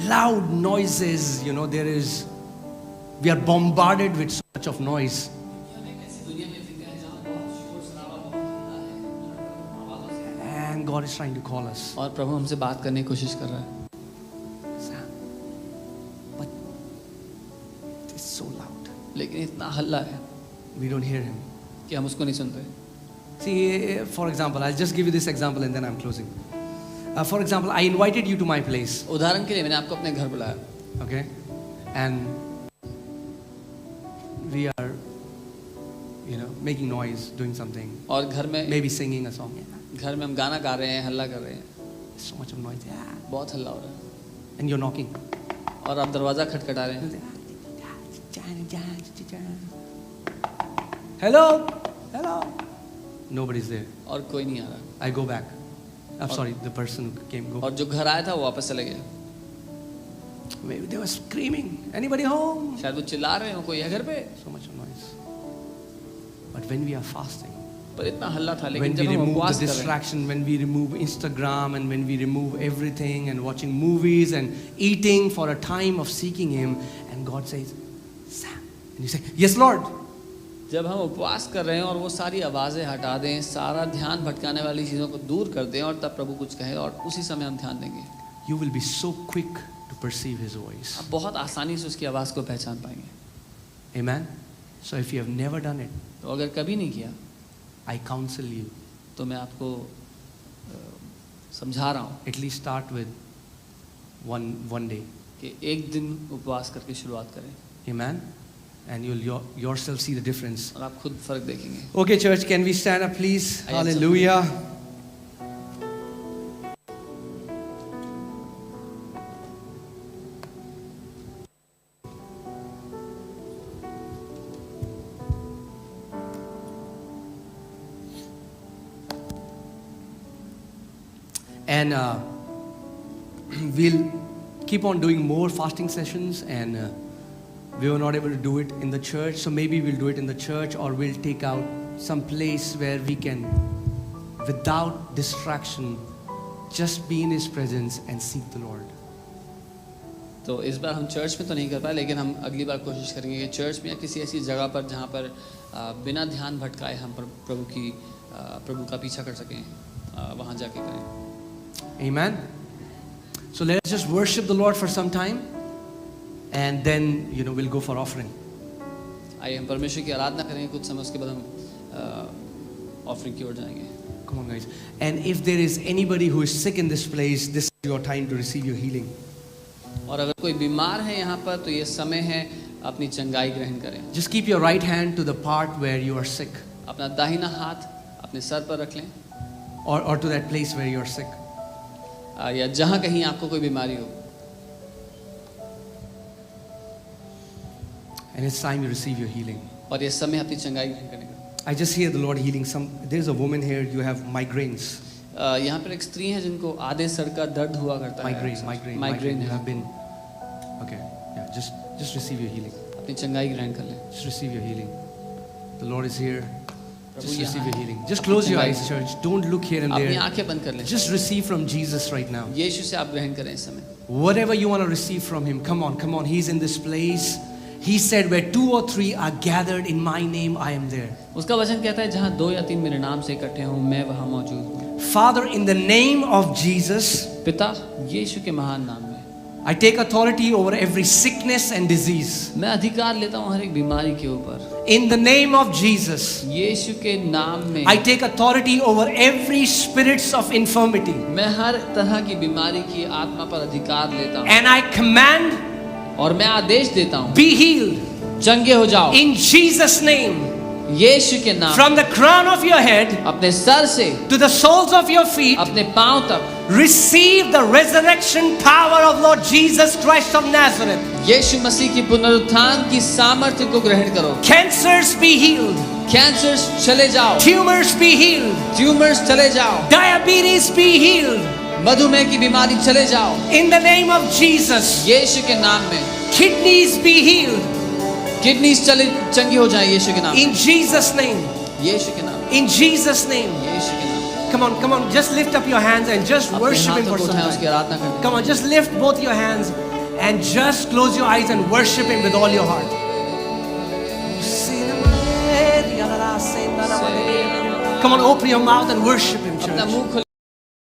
loud noises, we are bombarded with so much of noise. And God is trying to call us. और प्रभु हमसे बात करने की कोशिश कर रहा है. But it's so loud. लेकिन इतना हल्ला है. We don't hear Him. कि हम उसको नहीं सुनते. See, for example, I'll just give you this example and then I'm closing. For example, I invited you to my place. उदाहरण के लिए मैंने आपको अपने घर बुलाया. Okay? And we are, making noise, doing something. और घर में maybe singing a song. घर में हम गाना गा रहे हैं, हल्ला कर रहे हैं. So much of noise. Yeah. बहुत हल्ला हो रहा है. And you're knocking. और आप दरवाजा खटखटा रहे हैं. Hello? Hello? Nobody's there. और कोई नहीं आ रहा. I go back. I'm sorry, the person who came go. और जो घर आया था वो वापस चले गया. Maybe they were screaming. Anybody home? शायद वो चिल्ला रहे हो, कोई है घर पे. So much noise. But when we are fasting, पर इतना हल्ला था, लेकिन when we जब हम remove उपवास the कर रहे हैं, distraction, when we remove Instagram and when we remove everything and watching movies and eating for a time of seeking Him, and God says, Sam, and you say, yes, Lord. जब हम उपवास कर रहे हैं और वो सारी आवाज़ें हटा दें, सारा ध्यान भटकाने वाली चीज़ों को दूर कर दें और तब प्रभु कुछ कहे और उसी समय हम ध्यान देंगे. You will be so quick to perceive His voice. आप बहुत आसानी से उसकी आवाज़ को पहचान पाएंगे. Amen. So if you have never done it, तो अगर कभी नहीं किया, I counsel you. तो मैं आपको समझा रहा हूँ. At least start with one day. कि एक दिन उपवास करके शुरुआत करें. Amen. And you'll yourself see the difference. और आप खुद फर्क देखेंगे. Okay, church, can we stand up, please? I Hallelujah. And we'll keep on doing more fasting sessions, and we were not able to do it in the church, so maybe we'll do it in the church, or we'll take out some place where we can, without distraction, just be in His presence and seek the Lord. तो इस बार हम church में तो नहीं कर पाए, लेकिन हम अगली बार कोशिश करेंगे कि चर्च में या किसी ऐसी जगह पर जहाँ पर बिना ध्यान भटकाए हम प्रभु का पीछा कर सकें, वहाँ जाके करें. Amen. So let us just worship the Lord for some time, and then we'll go for offering. आइए हम परमेश्वर की आराधना करेंगे कुछ समय, उसके बाद हम ऑफरिंग की ओर जाएंगे. Come on, guys. And if there is anybody who is sick in this place, this is your time to receive your healing. और अगर कोई बीमार है यहाँ पर, तो ये समय है अपनी चंगाई ग्रहण करें. Just keep your right hand to the part where you are sick. अपना दाहिना हाथ अपने सर पर रख लें, or to that place where you're sick. या जहाँ कहीं आपको कोई बीमारी हो, And it's time you receive your healing. और ये समय अपनी चंगाई ग्रहण करने का। I just hear the Lord healing some. There's a woman here, you have migraines. यहाँ पर एक स्त्री है जिनको आधे सर का दर्द हुआ करता है। Migraine. You है। have been. Okay. Yeah. Just receive your healing. अपनी चंगाई ग्रहण कर लें। Just receive your healing. The Lord is here. Just यहाँ receive your है। healing. Just close your eyes, church. Don't look here and अपनी there. आंखें बंद कर लें। Just receive from Jesus right now. यीशु से आप ग्रहण करें इस समय। Whatever you want to receive from Him, come on. He's in this place. He said, where 2 or 3 are gathered in my name, I am there. उसका वचन कहता है जहाँ 2 या 3 मेरे नाम से इकट्ठे हों मैं वहाँ मौजूद हूँ। Father, in the name of Jesus, पिता यीशु के महान नाम में I take authority over every sickness and disease. मैं अधिकार लेता हूँ हर एक बीमारी के ऊपर। In the name of Jesus, यीशु के नाम में I take authority over every spirits of infirmity. मैं हर तरह की बीमारी की आत्मा पर अधिकार लेता हूँ And I command, और मैं आदेश देता हूँ be healed चंगे हो जाओ in Jesus' name. यीशु के नाम। From the crown of your head अपने सर से to the soles of your feet, अपने पांव तक receive the resurrection power of Lord Jesus Christ of Nazareth. यीशु मसीह की पुनरुत्थान की सामर्थ्य को ग्रहण करो। Cancers be healed. कैंसर चले जाओ, Tumors be healed. ट्यूमर्स चले जाओ, Diabetes be healed. मधुमेह की बीमारी चले जाओ In the name of Jesus. यीशु के नाम में। Kidneys be healed. किडनीज चंगी हो जाए यीशु के नाम। In Jesus' name. यीशु के नाम। In Jesus' name. यीशु के नाम। Come on. Just lift up your hands and just अपने worship Him हाथों for को some उठाएं, उसकी time. आराधना करें। Come on, just lift both your hands and just close your eyes and worship Him with all your heart. Come on, open your mouth and worship Him, अपना church. मुंह खोलें